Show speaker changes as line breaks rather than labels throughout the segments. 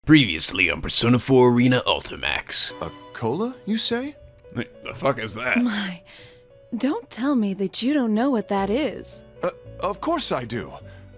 Previously on Persona 4 Arena Ultimax.
A cola, you say?
The fuck is that?
My, don't tell me that you don't know what that is.
Of course I do.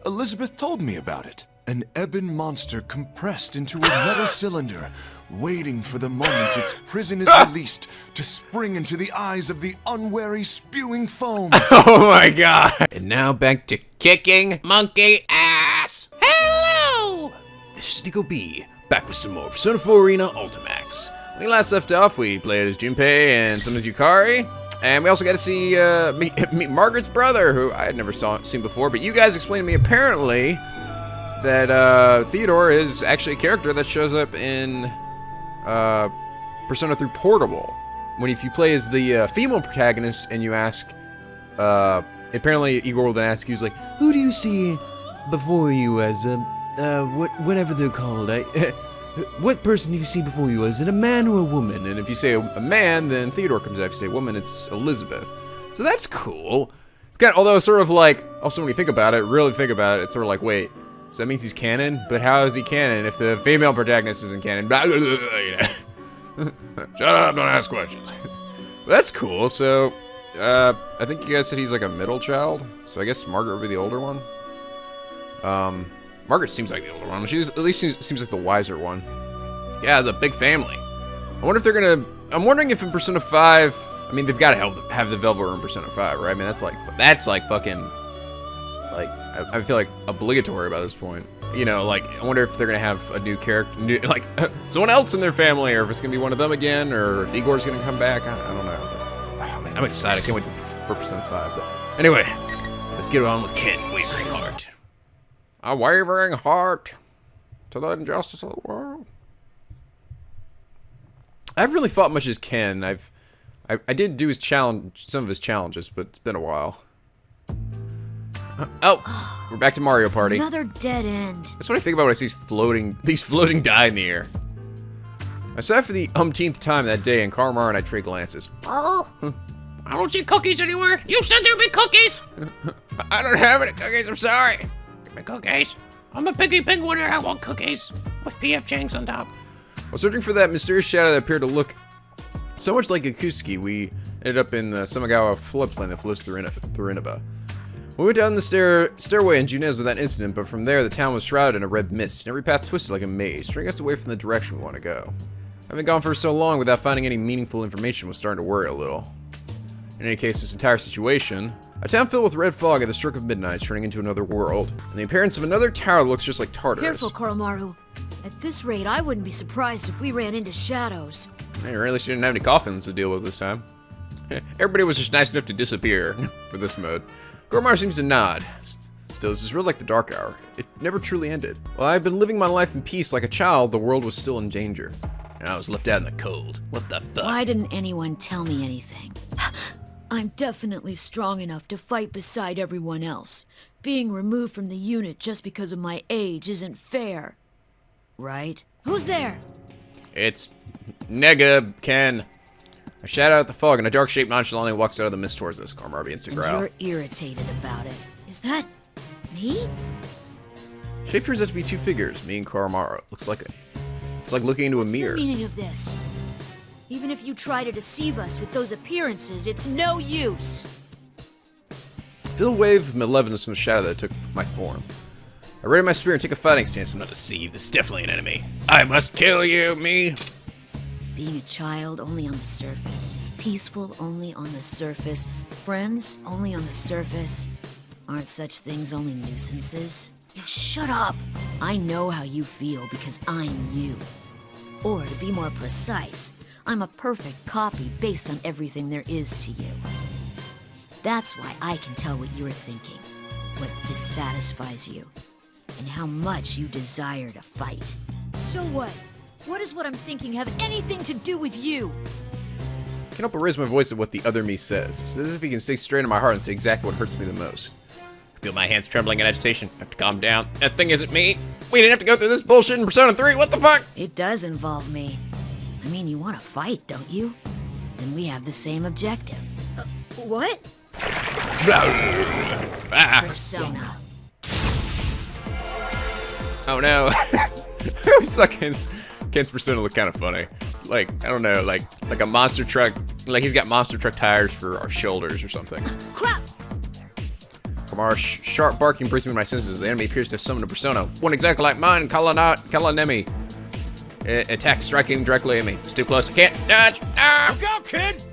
Elizabeth told me about it. An ebon monster compressed into a metal cylinder, waiting for the moment its prison is released to spring into the eyes of the unwary spewing foam.
Oh my god! And now back to kicking monkey ass! Hello! This is NicoB, back with some more Persona 4 Arena Ultimax. When we last left off, we played as Junpei and some as Yukari. And we also got to see meet Margaret's brother, who I had never seen before. But you guys explained to me, apparently, that Theodore is actually a character that shows up in Persona 3 Portable. If you play as the female protagonist and you ask, apparently Igor will then ask you, he's like, who do you see before you as whatever they're called? What person do you see before you as a man or a woman? And if you say a man, then Theodore comes out. If you say woman, it's Elizabeth. So that's cool. It's kind of, although sort of like, also when you think about it, really think about it, it's sort of like, wait, so that means he's canon? But how is he canon if the female protagonist isn't canon? Blah, blah, blah, you know. Shut up, don't ask questions. Well, that's cool. So, I think you guys said he's like a middle child. So I guess Margaret would be the older one. Margaret seems like the older one. She at least seems like the wiser one. Yeah, it's a big family. I wonder if they're gonna. I'm wondering if in Persona 5. I mean, they've got to have the Velvet Room in Persona 5, right? I mean, that's like fucking. Like, I feel like obligatory by this point. You know, like, I wonder if they're gonna have a new character, like someone else in their family, or if it's gonna be one of them again, or if Igor's gonna come back. I don't know. But, oh man, I'm excited. I can't wait for Persona 5. But anyway, let's get on with Ken, Wavering Heart. A wavering heart to the injustice of the world. I haven't really fought much as Ken. I did do his challenge, some of his challenges, but it's been a while. Oh, we're back to Mario Party.
Another dead end.
That's what I think about when I see these floating die in the air. I saw it for the umpteenth time that day, and Karmar and I trade glances.
Oh,
I don't see cookies anywhere. You said there'd be cookies. I don't have any cookies. I'm sorry. Give me cookies. I'm a piggy penguin and I want cookies with PF Chang's on top. While searching for that mysterious shadow that appeared to look so much like Akusuki, we ended up in the Samagawa floodplain that flows through Inaba. We went down the stairway in Junez with that incident, but from there the town was shrouded in a red mist, and every path twisted like a maze, steering us away from the direction we want to go. Having gone for so long without finding any meaningful information was starting to worry a little. In any case, this entire situation, a town filled with red fog at the stroke of midnight, turning into another world, and the appearance of another tower that looks just like Tartarus.
careful, Koromaru. At this rate, I wouldn't be surprised if we ran into shadows.
Hey, or at least you didn't have any coffins to deal with this time. Everybody was just nice enough to disappear for this mode. Gormar seems to nod. Still, this is real like the Dark Hour. It never truly ended. While I've been living my life in peace like a child, the world was still in danger. And I was left out in the cold. What the fuck?
Why didn't anyone tell me anything? I'm definitely strong enough to fight beside everyone else. Being removed from the unit just because of my age isn't fair. Right? Who's there?
It's NicoB, Ken. I shout out at the fog, and a dark shape nonchalantly walks out of the mist towards us. Karmar begins to growl.
You're irritated about it. Is that me?
Shape turns out to be two figures, me and Karmar. It's like looking into a mirror.
What's the meaning of this? Even if you try to deceive us with those appearances, it's no use.
Feel a wave of malevolence from the shadow that took my form. I ready my spear and take a fighting stance. I'm not deceived. This is definitely an enemy. I must kill you, me.
Being a child only on the surface, peaceful only on the surface, friends only on the surface. Aren't such things only nuisances? Shut up! I know how you feel because I'm you. Or to be more precise, I'm a perfect copy based on everything there is to you. That's why I can tell what you're thinking, what dissatisfies you, and how much you desire to fight. So what? What does what I'm thinking have anything to do with you?
I can't help but raise my voice at what the other me says. It's as if he can stay straight in my heart and say exactly what hurts me the most. I feel my hands trembling in agitation. I have to calm down. That thing isn't me. We didn't have to go through this bullshit in Persona 3. What the fuck?
It does involve me. I mean, you want to fight, don't you? Then we have the same objective. What? Persona.
Oh no. I always thought Ken's persona looked kind of funny. Like, I don't know, like a monster truck. Like he's got monster truck tires for our shoulders or something.
Crap!
From our sharp barking brings me to my senses. The enemy appears to have summoned a persona. One exactly like mine, Kalanemi. Attack striking directly at me. It's too close. I can't dodge. Ah!
Look out, kid!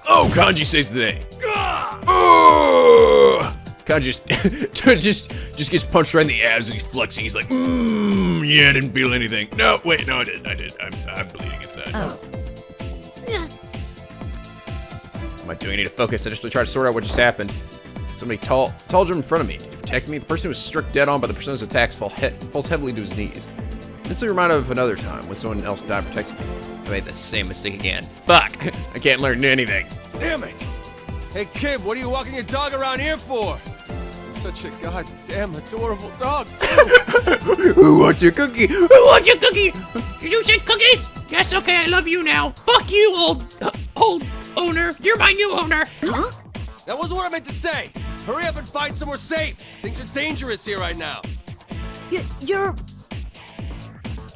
Oh, Kanji says the name. Oh! Kanji just gets punched right in the abs and he's flexing. He's like, yeah, I didn't feel anything. No, wait, no, I did. I'm bleeding inside.
Oh.
What am I doing? I need to focus. I just try to sort out what just happened. Somebody tall jumped in front of me. Did he protect me? The person who was struck dead on by the person's attacks falls heavily to his knees. This is a reminder of another time when someone else died protecting me. I made the same mistake again. Fuck! I can't learn anything.
Damn it! Hey, kid, what are you walking your dog around here for? Such a goddamn adorable dog.
Who wants your cookie? Who wants your cookie?
Did you say cookies? Yes, okay, I love you now. Fuck you, old owner. You're my new owner.
Huh?
That wasn't what I meant to say. Hurry up and find somewhere safe. Things are dangerous here right now.
You're...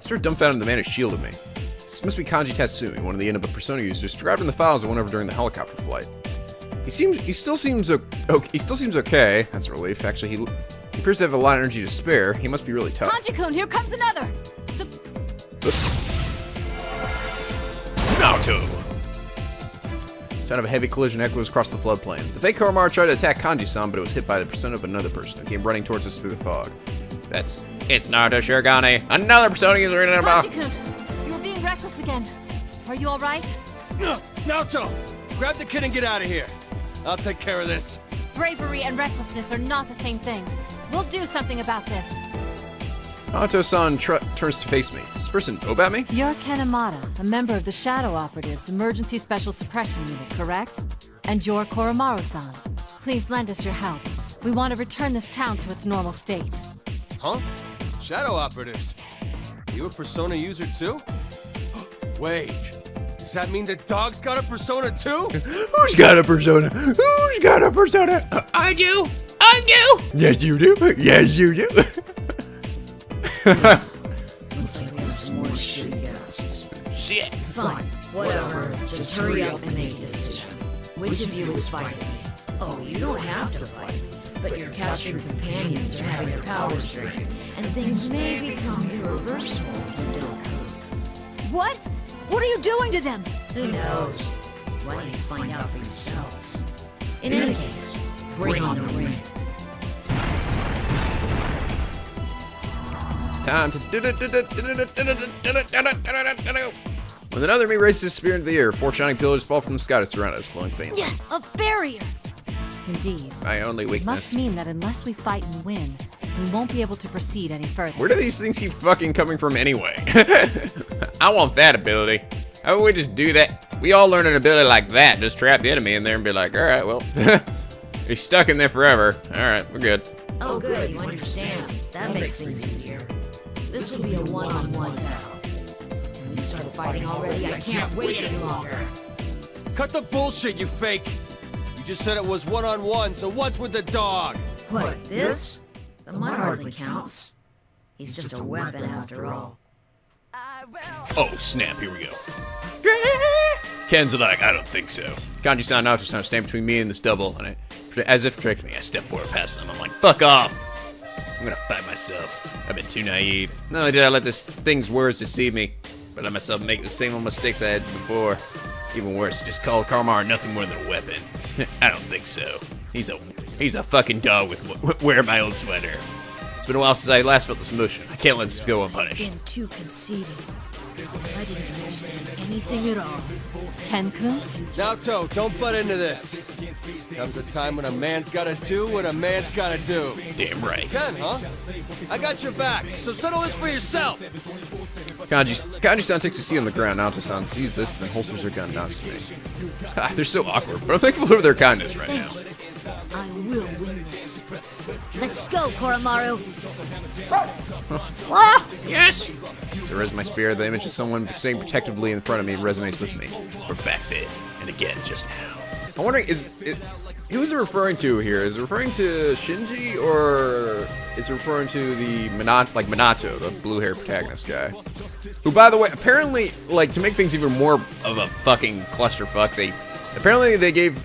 Sort of dumbfounded the man who shielded me. This must be Kanji Tatsumi, one of the Inaba persona users described in the files I went over during the helicopter flight. He still seems okay. That's a relief. Actually, he appears to have a lot of energy to spare. He must be really tough.
Kanji-kun, here comes another!
Naruto! Sound of a heavy collision echoes across the floodplain. The fake Koromaru tried to attack Kanji-san, but it was hit by the persona of another person who came running towards us through the fog. It's Naruto Shirogane. Another persona user in about.
Kanji-kun, you were being reckless again. Are you all right?
Naruto, grab the kid and get out of here. I'll take care of this.
Bravery and recklessness are not the same thing. We'll do something about this.
Naruto-san turns to face me. Does this person know about me?
You're Kanemata, a member of the Shadow Operatives Emergency Special Suppression Unit, correct? And you're Koromaru-san. Please lend us your help. We want to return this town to its normal state.
Huh? Shadow operatives? You a persona user too? Wait, does that mean the dog's got a persona too?
Who's got a persona? Who's got a persona?
I do. I do.
Yes, you do. Yes, you do.
Looks like we have some more shitty guests.
Shit.
Fine, whatever. Just hurry up and make a decision. Which of you is fighting me? Oh, you don't have to fight. But your captured companions are having their powers drained, and things may become irreversible if you don't. What? What are you doing to them? Who knows? Why don't you find out for yourselves? In any case, bring on the ring.
It's time to When another me raises his spear into the air, 4 shining pillars fall from the sky to surround us, glowing faintly.
Yeah, a barrier! Indeed.
My only weakness.
Must mean that unless we fight and win, we won't be able to proceed any further.
Where do these things keep fucking coming from anyway? I want that ability. How would we just do that? We all learn an ability like that, just trap the enemy in there and be like, alright, well, he's stuck in there forever. Alright, we're good.
Oh good, you understand. That makes things easier. This will be a one-on-one battle. Can we start fighting already? I can't wait any longer.
Cut the bullshit, you fake! You just said it was one-on-one, so what's with the dog?
What, this? The mud hardly counts. He's just a weapon after all.
Oh, snap, here we go. Ken's like, I don't think so. Kanji-san and Naruto-san stand between me and this double, and as if to protect me, I step forward past them. I'm like, fuck off! I'm gonna fight myself. I've been too naive. Not only did I let this thing's words deceive me, but I let myself make the same old mistakes I had before. Even worse, just called Koromaru nothing more than a weapon. I don't think so. He's a fucking dog with wearing my old sweater. It's been a while since I last felt this emotion. I can't let this go unpunished.
Been too conceited. I didn't understand anything at all.
Ken-kun?
Naruto, don't butt into this. Comes a time when a man's gotta do what a man's gotta do.
Damn right.
Ken, huh? I got your back, so settle this for yourself.
Kanji-san takes a seat on the ground. Naruto-san sees this, then holsters her gun, nods to me. They're so awkward, but I'm thankful for their kindness right now.
I will win this. Let's go, Koromaru.
Yes.
So res my spear, the image of someone staying protectively in front of me resonates with me. We're back there, and again just now. I'm wondering, who is it referring to here? Is it referring to Shinji, or is it referring to the Minato, the blue-haired protagonist guy? Who, by the way, apparently, like, to make things even more of a fucking clusterfuck, they gave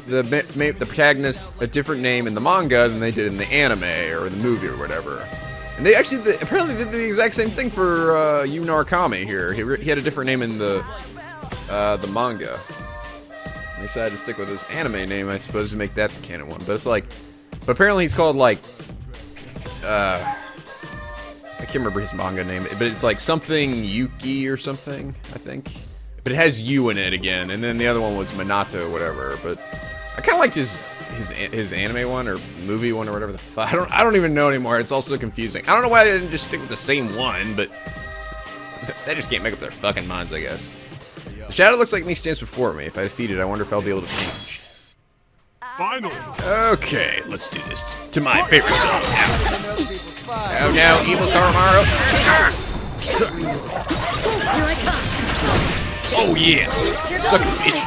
the protagonist a different name in the manga than they did in the anime or the movie or whatever. And they actually apparently did the exact same thing for Yu Narukami here. He had a different name in the manga. They decided to stick with his anime name, I suppose, to make that the canon one. But it's like, but apparently he's called like, I can't remember his manga name, but it's like something Yuki or something, I think. But it has U in it again, and then the other one was Minato or whatever. But I kind of liked his anime one or movie one or whatever the fuck. I don't even know anymore. It's all so confusing. I don't know why they didn't just stick with the same one, but they just can't make up their fucking minds, I guess. The shadow looks like me stands before me. If I defeat it, I wonder if I'll be able to change.
Finally.
Okay, let's do this to my favorite song. Oh no, evil Koromaru. Oh yeah, suck it, bitch.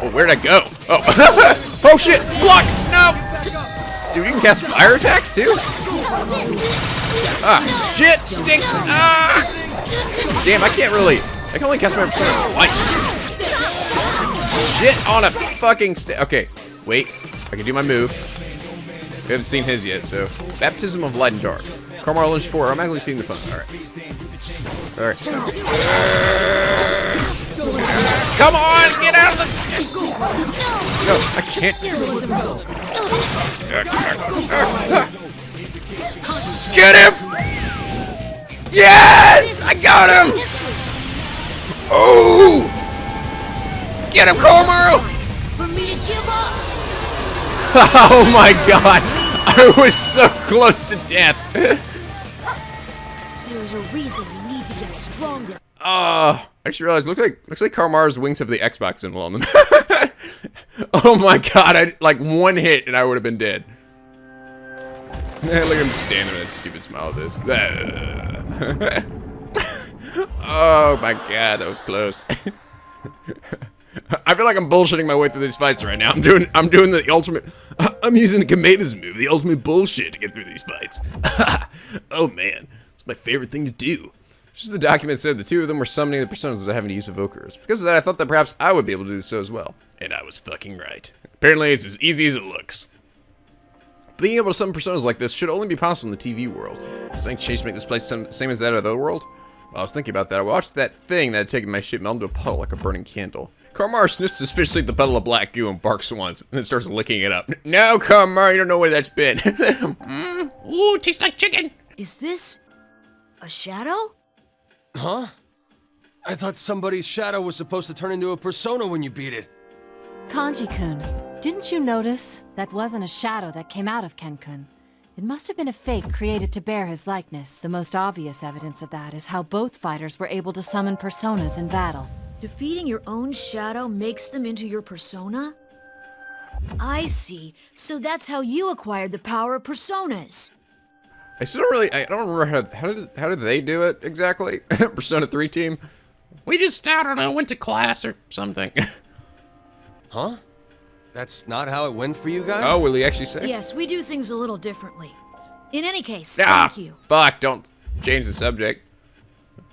Oh, where'd I go? Oh, oh shit! Block! No! Dude, you can cast fire attacks too? Ah, shit! Stinks! Ah! Damn, I can only cast my persona twice. Shit on a fucking okay, wait. I can do my move. We haven't seen his yet, so. Baptism of Light and Dark. Koromaru lunge 4, automatically feeding the phone. Alright. Come on, get out of the... No, I can't. Get him! Yes! I got him! Oh! Get him, Koromaru!
For me to give up!
Oh my god! I was so close to death!
There's a reason you need to get stronger.
I just realized, looks like Koromaru's wings have the Xbox symbol on them. Oh my god, like one hit and I would have been dead. Look at him standing with that stupid smile of his. Oh my god, that was close. I feel like I'm bullshitting my way through these fights right now. I'm doing the ultimate. I'm using the COMRADES move, the ultimate bullshit to get through these fights. Oh man, it's my favorite thing to do. Just as the document said, the two of them were summoning the personas without having to use evokers. Because of that, I thought that perhaps I would be able to do so as well. And I was fucking right. Apparently, it's as easy as it looks. Being able to summon personas like this should only be possible in the TV world. Is something changed to make this place same as that of the other world? While I was thinking about that, I watched that thing that had taken my shit melt into a puddle like a burning candle. Koromaru sniffs suspiciously at the puddle of black goo and barks once, and then starts licking it up. No, Koromaru, you don't know where that's been.
Ooh, tastes like chicken.
Is this a shadow?
Huh? I thought somebody's shadow was supposed to turn into a persona when you beat it.
Kanji-kun, didn't you notice that wasn't a shadow that came out of Ken-kun? It must have been a fake created to bear his likeness. The most obvious evidence of that is how both fighters were able to summon personas in battle.
Defeating your own shadow makes them into your persona? I see. So that's how you acquired the power of personas.
I don't remember how did they do it exactly? Persona 3 team?
We just, I don't know, went to class or something.
Huh? That's not how it went for you guys?
Oh, will he actually say?
Yes, we do things a little differently. In any case,
Ah,
thank you.
fuck, don't change the subject.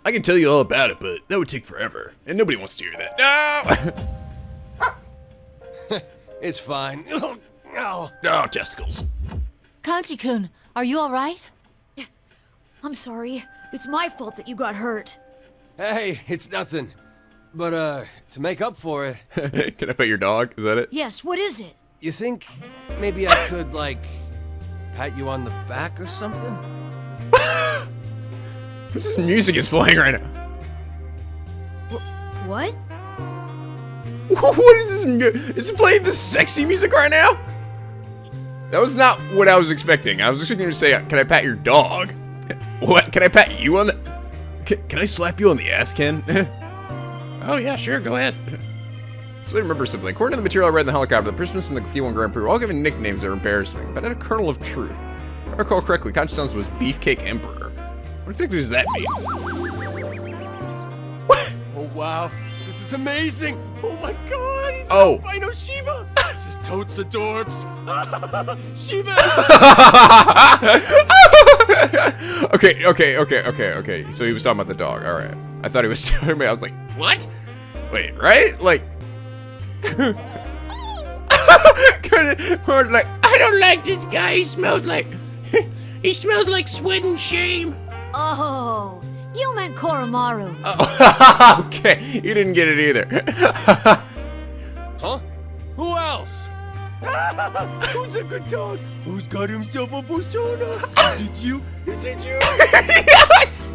I can tell you all about it, but that would take forever. And nobody wants to hear that. No!
It's fine. Oh,
No, testicles.
Kanji-kun, are you alright?
I'm sorry. It's my fault that you got hurt.
hey, it's nothing. But, to make up for it,
Can I pet your dog? Is that it?
Yes, what is it?
you think maybe I could, like, pat you on the back or something?
What's this music is playing right now?
What?
What is this? Is it playing this sexy music right now? That was not what I was expecting. I was expecting to say, can I pat your dog? What? Can I pat you on the... Can I slap you on the ass, Ken?
Oh yeah, sure, go ahead.
So I remember something. According to the material I read in the helicopter, the participants in the P1 Grand Prix were all given nicknames that are embarrassing, but had a kernel of truth. If I recall correctly, Kanji-san's was Beefcake Emperor. What exactly does that mean? What?
Oh, wow. This is amazing. Oh, my God. He's
Oh.
I know Shiva. This is totes adorbs. Shiva.
Okay. So he was talking about the dog. All right. I thought he was talking about. I was like, what? Wait, right? Like, kind of more like.
I don't like this guy. He smells like sweat and shame.
Oh, you meant Koromaru.
Oh, okay, you didn't get it either.
Huh? Who else? Who's a good dog? Who's got himself a persona? Is it you? Is it you?
Yes!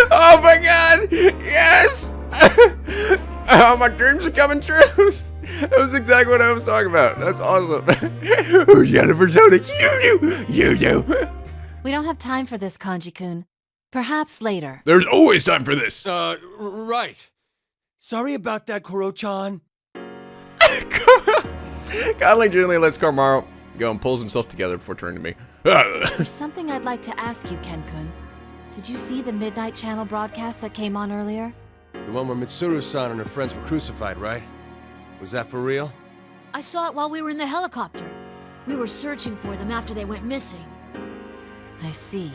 Oh my god! Yes! Oh, my dreams are coming true! That was exactly what I was talking about. That's awesome. Who's got a persona? You do! You do!
We don't have time for this, Kanji-kun. Perhaps later.
There's always time for this!
Right. Sorry about that, Koro-chan.
Godly gently lets Carmaro go and pulls himself together before turning to me.
There's something I'd like to ask you, Ken-kun. Did you see the Midnight Channel broadcast that came on earlier?
The one where Mitsuru-san and her friends were crucified, right? Was that for real?
I saw it while we were in the helicopter. We were searching for them after they went missing.
I see.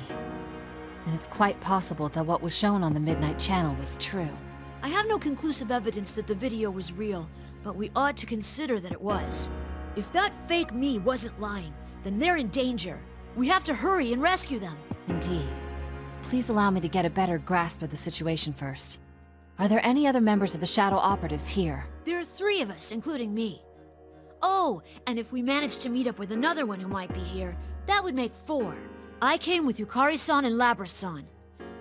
And it's quite possible that what was shown on the Midnight Channel was true.
I have no conclusive evidence that the video was real, but we ought to consider that it was. If that fake me wasn't lying, then they're in danger. We have to hurry and rescue them.
Indeed. Please allow me to get a better grasp of the situation first. Are there any other members of the Shadow Operatives here?
There are 3 of us, including me. Oh, and if we manage to meet up with another one who might be here, that would make 4. I came with Yukari-san and Labra-san.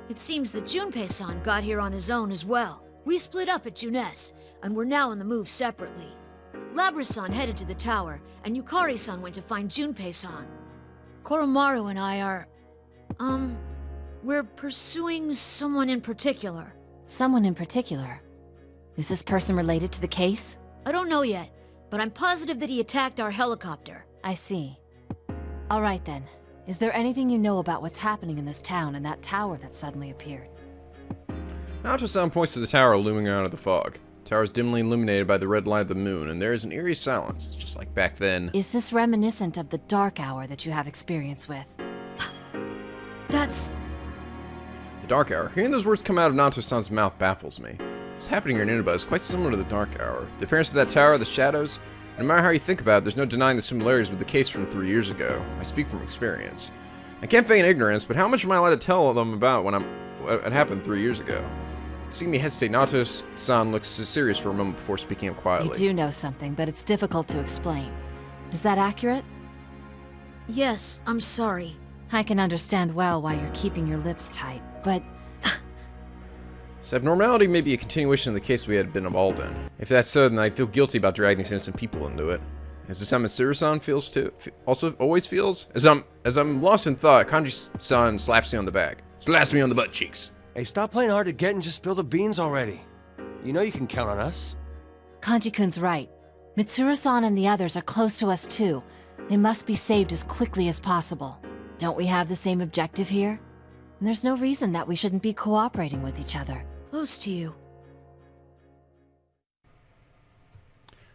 It seems that Junpei-san got here on his own as well. We split up at Junes, and we're now on the move separately. Labra-san headed to the tower, and Yukari-san went to find Junpei-san. Koromaru and I are... we're pursuing someone in particular.
Someone in particular? Is this person related to the case?
I don't know yet, but I'm positive that he attacked our helicopter.
I see. All right then. Is there anything you know about what's happening in this town and that tower that suddenly appeared?
Naoto-san points to the tower looming out of the fog. The tower is dimly illuminated by the red light of the moon, and there is an eerie silence, just like back then.
Is this reminiscent of the dark hour that you have experience with?
That's...
The dark hour. Hearing those words come out of Naoto-san's mouth baffles me. What's happening here in Inaba is quite similar to the dark hour. The appearance of that tower, the shadows, no matter how you think about it, there's no denying the similarities with the case from 3 years ago. I speak from experience. I can't feign ignorance, but how much am I allowed to tell them about what happened 3 years ago? Seeing me hesitate, Naoto-san looks serious for a moment before speaking up quietly.
I do know something, but it's difficult to explain. Is that accurate?
Yes, I'm sorry.
I can understand well why you're keeping your lips tight, but...
This abnormality may be a continuation of the case we had been involved in. If that's so, then I feel guilty about dragging these innocent people into it. Is this how Mitsuru-san feels too? Also always feels? As I'm lost in thought, Kanji-san slaps me on the back. Slaps me on the butt cheeks.
Hey, stop playing hard to get and just spill the beans already. You know you can count on us.
Kanji-kun's right. Mitsuru-san and the others are close to us too. They must be saved as quickly as possible. Don't we have the same objective here? And there's no reason that we shouldn't be cooperating with each other.
Close to you.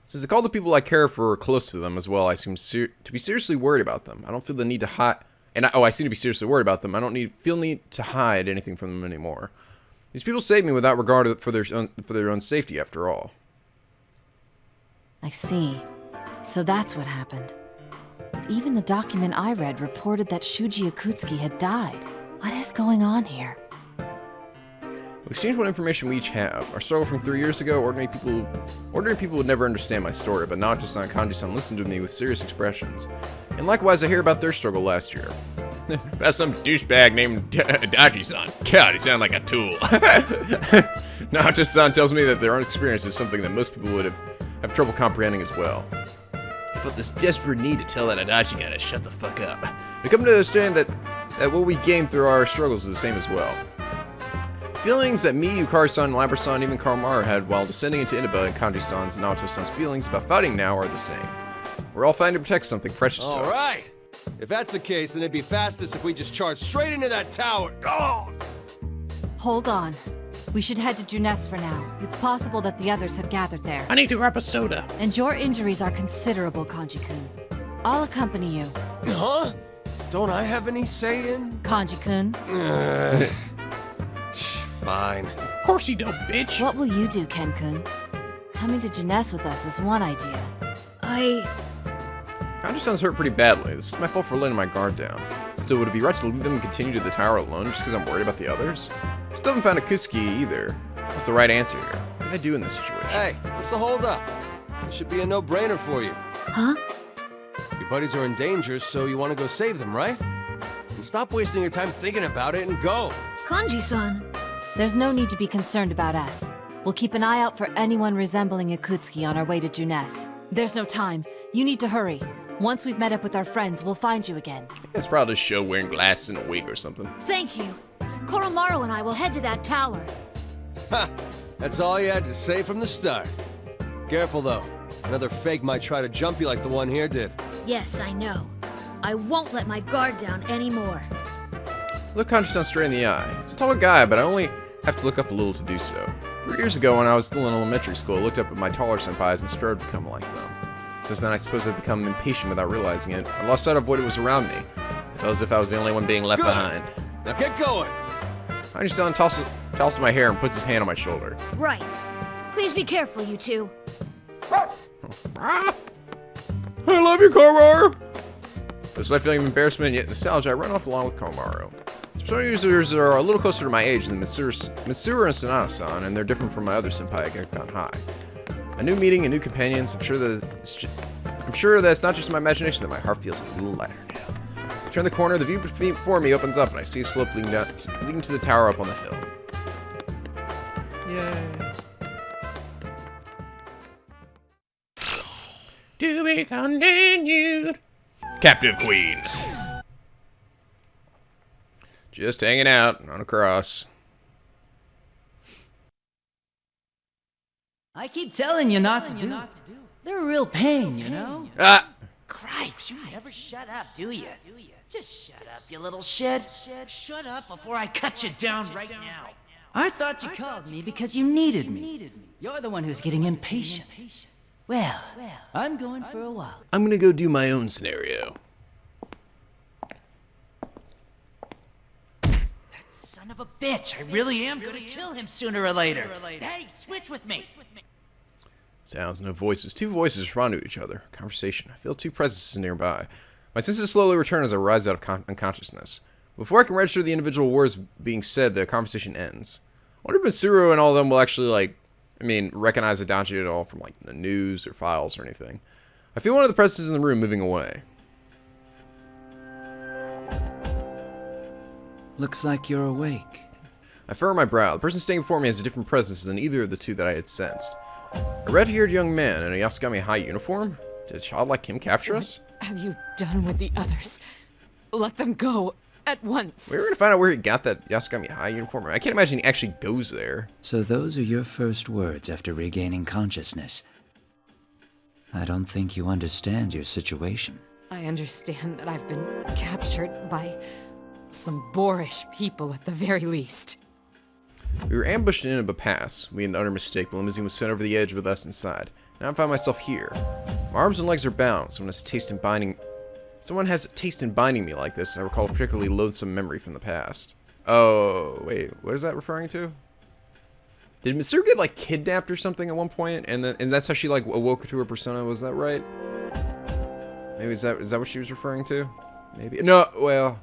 Since I call the people I care for close to them as well, I seem to be seriously worried about them. I don't feel the need to hide... I seem to be seriously worried about them. I don't feel need to hide anything from them anymore. These people saved me without regard for their own safety, after all.
I see. So that's what happened. But even the document I read reported that Shuji Akutsuki had died. What is going on here?
We exchange what information we each have. Our struggle from 3 years ago, ordinary people would never understand my story, but Naoto-san and Kanji-san listen to me with serious expressions. And likewise, I hear about their struggle last year. About some douchebag named Adachi-san. God, he sounded like a tool. Naoto-san tells me that their own experience is something that most people would have trouble comprehending as well. I felt this desperate need to tell that Adachi guy to shut the fuck up. I come to understand that what we gain through our struggles is the same as well. Feelings that me, Yukari-san, Labra-san, and even Koromaru had while descending into Inaba and Kanji-san's and Naoto-san's feelings about fighting now are the same. We're all fighting to protect something precious to us.
Alright! If that's the case, then it'd be fastest if we just charge straight into that tower. Oh!
Hold on. We should head to Juness for now. It's possible that the others have gathered there.
I need to grab a soda.
And your injuries are considerable, Kanji-kun. I'll accompany you.
Huh? Don't I have any say in?
Kanji-kun,
Fine.
Of course you don't, bitch.
what will you do, Ken-kun? Coming to Juness with us is one idea.
Kanji-san's hurt pretty badly. This is my fault for letting my guard down. Still, would it be right to leave them and continue to the tower alone just because I'm worried about the others? Still haven't found a Kusuke either. What's the right answer here? What do I do in this situation?
Hey, what's the holdup? This should be a no-brainer for you.
Huh?
Your buddies are in danger, so you want to go save them, right? And stop wasting your time thinking about it and go.
Kanji-san.
There's no need to be concerned about us. We'll keep an eye out for anyone resembling Akutsuki on our way to Juness. There's no time. You need to hurry. Once we've met up with our friends, we'll find you again.
It's probably a show wearing glasses in a wig or something.
Thank you. Koromaru and I will head to that tower.
Ha! That's all you had to say from the start. Careful, though. Another fake might try to jump you like the one here did.
Yes, I know. I won't let my guard down anymore.
Look Kanji-san straight in the eye. He's a taller guy, but I only have to look up a little to do so. 3 years ago, when I was still in elementary school, I looked up at my taller senpais and strove to become like them. Since then, I suppose I've become impatient without realizing it. I lost sight of what was around me. It felt as if I was the only one being left
Good.
behind.
Now get going!
Kanji-san tosses my hair and puts his hand on my shoulder.
Right. Please be careful, you two.
I love you, Komaru! With a slight feeling of embarrassment yet nostalgia, I run off along with Komaru. Some users are a little closer to my age than Mitsuru and Sanada-san, and they're different from my other senpai at Gekkan High. A new meeting and new companions. I'm sure that it's not just my imagination that my heart feels a little lighter now. I turn the corner, the view before me opens up, and I see a slope leading to the tower up on the hill. Yay!
To be continued.
Captive Queen. Just hanging out on a cross.
I keep telling you not to do. They're a real pain, you know?
Ah!
Cripes, you never shut up, do you? Just shut up, you little shit. Shut up before I cut you down right now. I thought you called me because you needed me. You're the one who's getting impatient. Well, I'm going for a walk.
I'm gonna go do my own scenario.
Son of a bitch, I really am gonna kill him sooner or later. Hey, switch with me.
Sounds, no voices. Two voices respond to each other. Conversation. I feel two presences nearby. My senses slowly return as I rise out of unconsciousness. Before I can register the individual words being said, the conversation ends. I wonder if Mitsuru and all of them will actually, recognize Adachi at all from, the news or files or anything. I feel one of the presences in the room moving away.
Looks like you're awake.
I furrow my brow. The person standing before me has a different presence than either of the two that I had sensed. A red-haired young man in a Yasukami High uniform? Did a child like him capture us?
What have you done with the others? Let them go at once.
We were gonna find out where he got that Yasukami High uniform. I can't imagine he actually goes there.
So those are your first words after regaining consciousness. I don't think you understand your situation.
I understand that I've been captured by some boorish people at the very least.
We were ambushed in a pass. We had an utter mistake. The limousine was sent over the edge with us inside. Now I find myself here. My arms and legs are bound. Someone has taste in binding me like this. I recall a particularly loathsome memory from the past. Oh, wait. What is that referring to? Did Mitsuru get, kidnapped or something at one point? And that's how she, awoke to her persona? Was that right? Maybe is that what she was referring to? Maybe. No, well...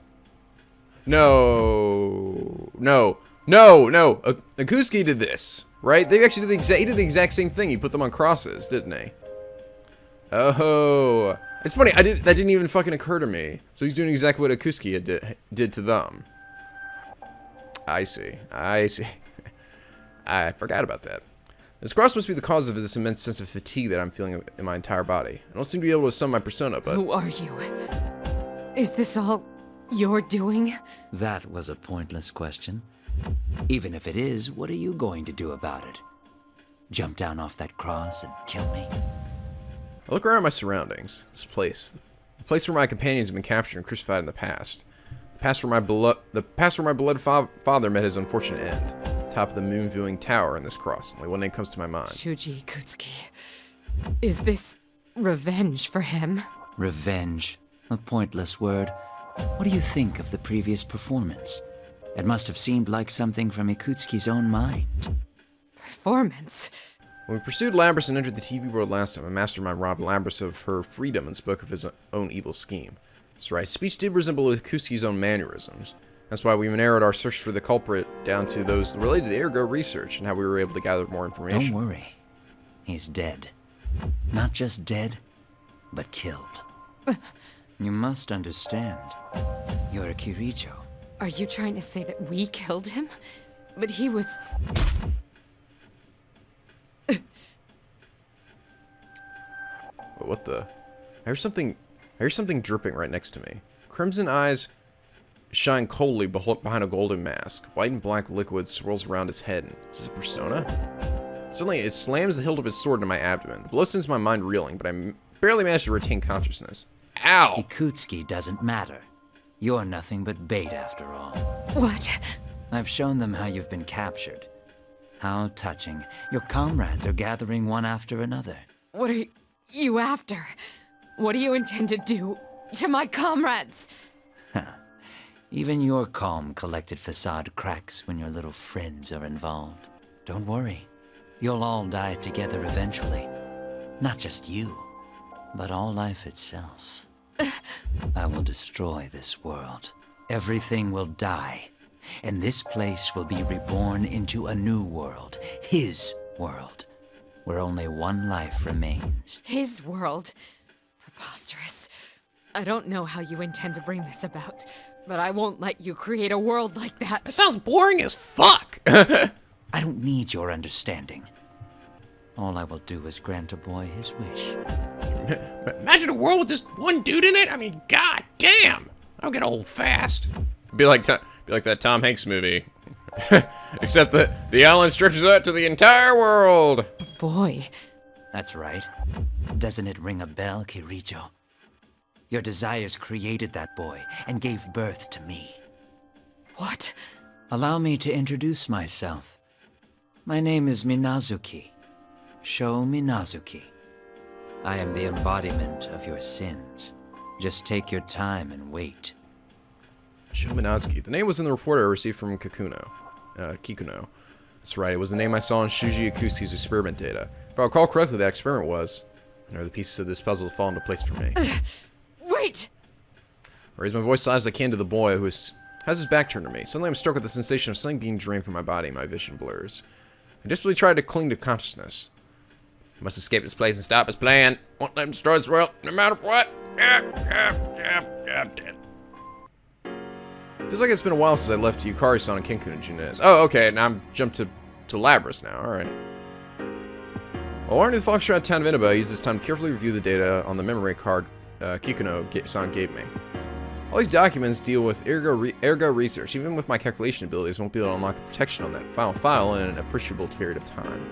No. Akusuke did this, right? They actually did he did the exact same thing. He put them on crosses, didn't he? Oh, it's funny. That didn't even fucking occur to me. So he's doing exactly what Akusuke did to them. I see. I forgot about that. This cross must be the cause of this immense sense of fatigue that I'm feeling in my entire body. I don't seem to be able to sum my persona, but...
Who are you? Is this all you're doing?
That was a pointless question. Even if it is, what are you going to do about it? Jump down off that cross and kill me?
I look around my surroundings. This place. The place where my companions have been captured and crucified in the past. The past where my beloved father met his unfortunate end. The top of the moon viewing tower in this cross. Only one name comes to my mind.
Shuji Ikutsuki. Is this revenge for him?
Revenge. A pointless word. What do you think of the previous performance? It must have seemed like something from Ikutsuki's own mind.
Performance?
When we pursued Labrys and entered the TV world last time, a mastermind robbed Labrys of her freedom and spoke of his own evil scheme. That's right, speech did resemble Ikutsuki's own mannerisms. That's why we narrowed our search for the culprit down to those related to the Ergo research and how we were able to gather more information.
Don't worry. He's dead. Not just dead, but killed. You must understand. You're a Kirijo.
Are you trying to say that we killed him? But he was...
What the? I hear something dripping right next to me. Crimson eyes shine coldly behind a golden mask. White and black liquid swirls around his head. Is this a persona? Suddenly, it slams the hilt of his sword into my abdomen. The blow sends my mind reeling, but I barely manage to retain consciousness. Ow!
Ikutsuki doesn't matter. You're nothing but bait after all.
What?
I've shown them how you've been captured. How touching. Your comrades are gathering one after another.
What are you after? What do you intend to do to my comrades?
Even your calm, collected facade cracks when your little friends are involved. Don't worry. You'll all die together eventually. Not just you, but all life itself. I will destroy this world. Everything will die, and this place will be reborn into a new world. His world, where only one life remains.
His world? Preposterous. I don't know how you intend to bring this about, but I won't let you create a world like that.
That sounds boring as fuck.
I don't need your understanding. All I will do is grant a boy his wish.
Imagine a world with just one dude in it. I mean, god damn. I'll get old fast.
Be like that Tom Hanks movie. Except that the island stretches out to the entire world.
Boy.
That's right. Doesn't it ring a bell, Kirijo? Your desires created that boy and gave birth to me.
What?
Allow me to introduce myself. My name is Minazuki. Sho Minazuki. I am the embodiment of your sins. Just take your time and wait.
Sho Minazuki. The name was in the report I received from Kikuno. That's right, it was the name I saw in Shuji Ikutsuki's experiment data. If I recall correctly, that experiment was... And are the pieces of this puzzle to fall into place for me.
Wait!
I raise my voice as loud as I can to the boy who has his back turned to me. Suddenly I'm struck with the sensation of something being drained from my body and my vision blurs. I desperately try to cling to consciousness. I must escape this place and stop his plan. Won't let him destroy this world, no matter what. I'm dead. Feels like it's been a while since I left Yukari-san and Kenkun and Junez. Oh, okay, now I'm jumped to Labrys now, alright. While wandering the foxtrot town of Inaba, I used this time to carefully review the data on the memory card Kikuno-san gave me. All these documents deal with ergo research. Even with my calculation abilities, I won't be able to unlock the protection on that file in an appreciable period of time.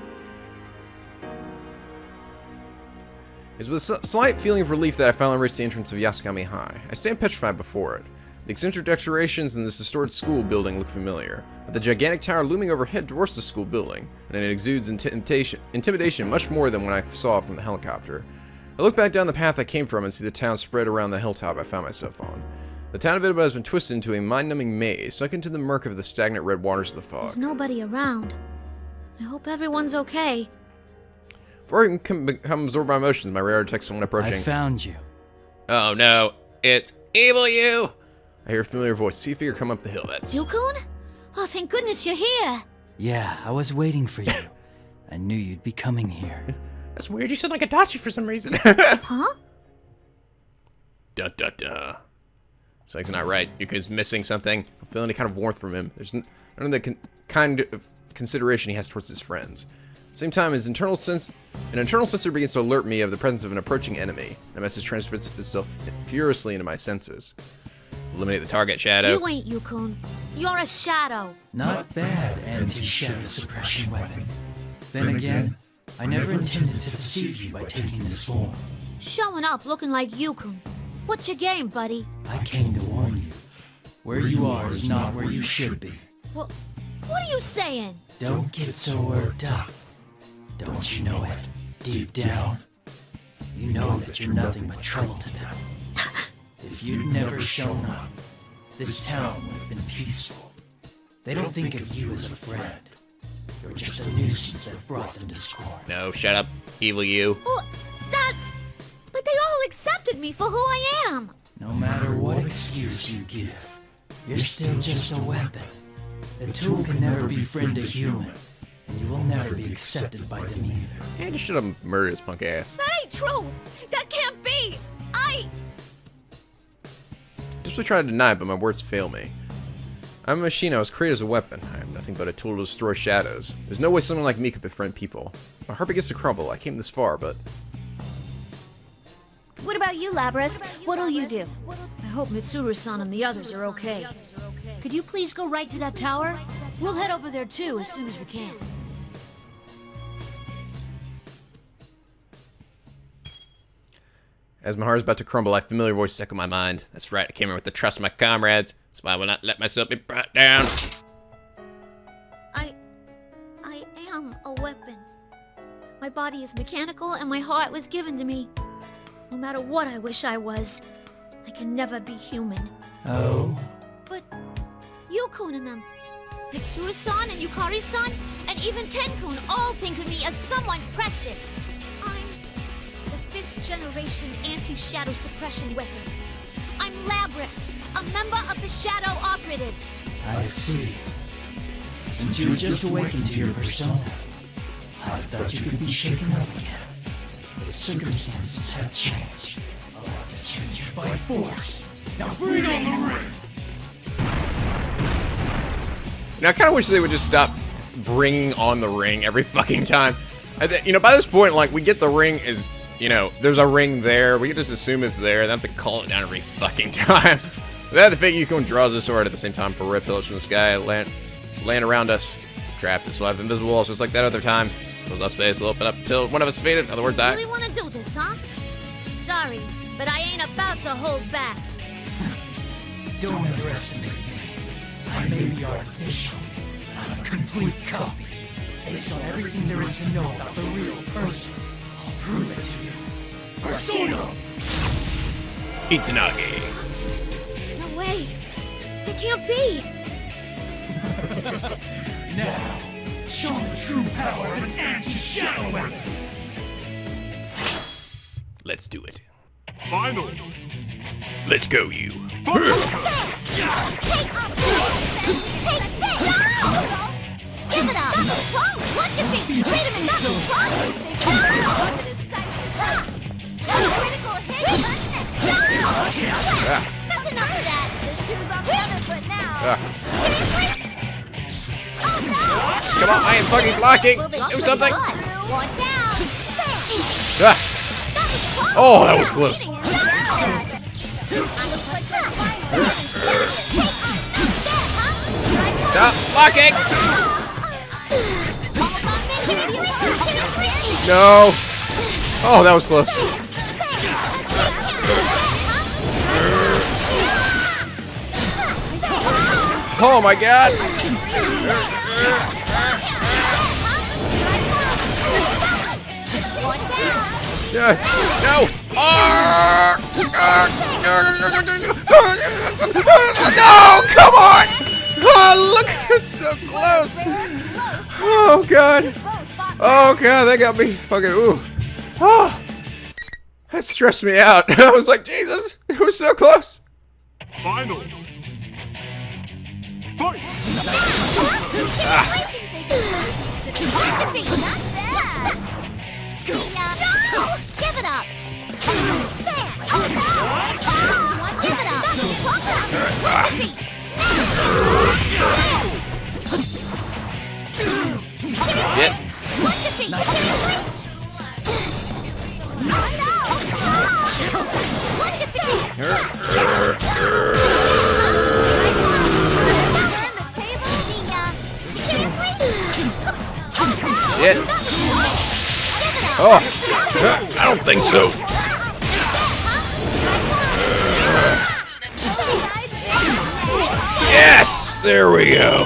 It's with a slight feeling of relief that I finally reached the entrance of Yasukami High. I stand petrified before it. The eccentric decorations in this distorted school building look familiar, but the gigantic tower looming overhead dwarfs the school building, and it exudes intimidation much more than when I saw it from the helicopter. I look back down the path I came from and see the town spread around the hilltop I found myself on. The town of Inaba has been twisted into a mind-numbing maze, sunk into the murk of the stagnant red waters of the fog.
There's nobody around. I hope everyone's okay.
Before I can become absorbed by emotions, my radar detects someone approaching.
I found you.
Oh no, it's Evil You! I hear a familiar voice. See a figure come up the hill. That's...
Yukon? Oh, thank goodness you're here.
Yeah, I was waiting for you. I knew you'd be coming here.
That's weird. You sound like Adachi for some reason.
Huh?
Duh. Something's not right. Yuka's missing something. I don't feel any kind of warmth from him. There's none of the kind of consideration he has towards his friends. At the same time, an internal sensor begins to alert me of the presence of an approaching enemy. The message transfers itself furiously into my senses. Eliminate the target, Shadow.
You ain't Yukon. You're a shadow.
Not bad, anti-shadow suppression weapon. Then again, I never intended to deceive you by taking this form.
Showing up looking like Yukon. What's your game, buddy?
I came to warn you. Where you are is not where you should be.
What are you saying?
Don't get so worked up. Don't you know it? Deep down, you know that you're nothing but trouble to them. If you'd never shown up, this town would have been peaceful. They don't think of you as a friend. You're just a nuisance that brought them to scorn.
No, shut up, evil you.
Well, that's... But they all accepted me for who I am.
No matter what excuse you give, you're still just a weapon. A tool can never befriend a human, and you will never be accepted by them either.
Yeah, you should have murdered his punk ass.
That ain't true. That can't be.
Just to try to deny it, but my words fail me. I'm a machine. I was created as a weapon. I am nothing but a tool to destroy shadows. There's no way someone like me could befriend people. My heart begins to crumble. I came this far, but...
What about you, Labras? What'll you do?
I hope Mitsuru-san and the others are okay. Could you please go right to that tower? We'll head over there too as soon as we can.
As my heart is about to crumble, a familiar voice echoed my mind. That's right, I came here with the trust of my comrades, so I will not let myself be brought down.
I am a weapon. My body is mechanical and my heart was given to me. No matter what I wish I was, I can never be human.
Oh?
But Yukon and them, Mitsuru-san and Yukari-san, and even Ken-kun all think of me as someone precious. I'm the 5th generation anti-shadow suppression weapon. I'm Labras, a member of the Shadow Operatives.
I see. Since you just awakened to your persona, I thought you could be shaken up again. But circumstances have changed. I'll have to change you by force. Now bring on the ring!
Now, I kind of wish they would just stop bringing on the ring every fucking time. You know, by this point, like, we get the ring is, you know, there's a ring there. We can just assume it's there and have to call it down every fucking time. That the fake Yukon draws a sword at the same time for red pillars from the sky land around us. Trapped us. We'll have invisible walls just like that other time. Those last space will open up until one of us faded. In other words,
You really want to do this, huh? Sorry, but I ain't about to hold back.
Don't underestimate me. I may be artificial, but I'm a complete copy. Based on everything there is to know about the real person, I'll prove it to you. Persona!
Itsunagi.
No way. It can't be.
Now, show the true power of an anti-shadow weapon!
Let's do it.
Finally!
Let's go, you.
Take us! Take this! Give it up! Whoa! Watch your feet! Wait a minute! That was close! Critical hit! That's enough of that! The shoe's on the other foot now! Seriously? Oh no!
Come on, I am fucking blocking! Do something!
Watch out!
Ah. Oh, that was close. Stop blocking! No! Oh, that was close. Oh my god! No! No! Come on! Oh, look! It's so close! Oh god! Oh god, that got me fucking ooh. Oh, that stressed me out. I was like, Jesus, it was so close.
Finally!
Give it up! Give it up!
Shit.
Watch your feet! Watch your
Shit. Oh, I don't think so. Yes, there we go.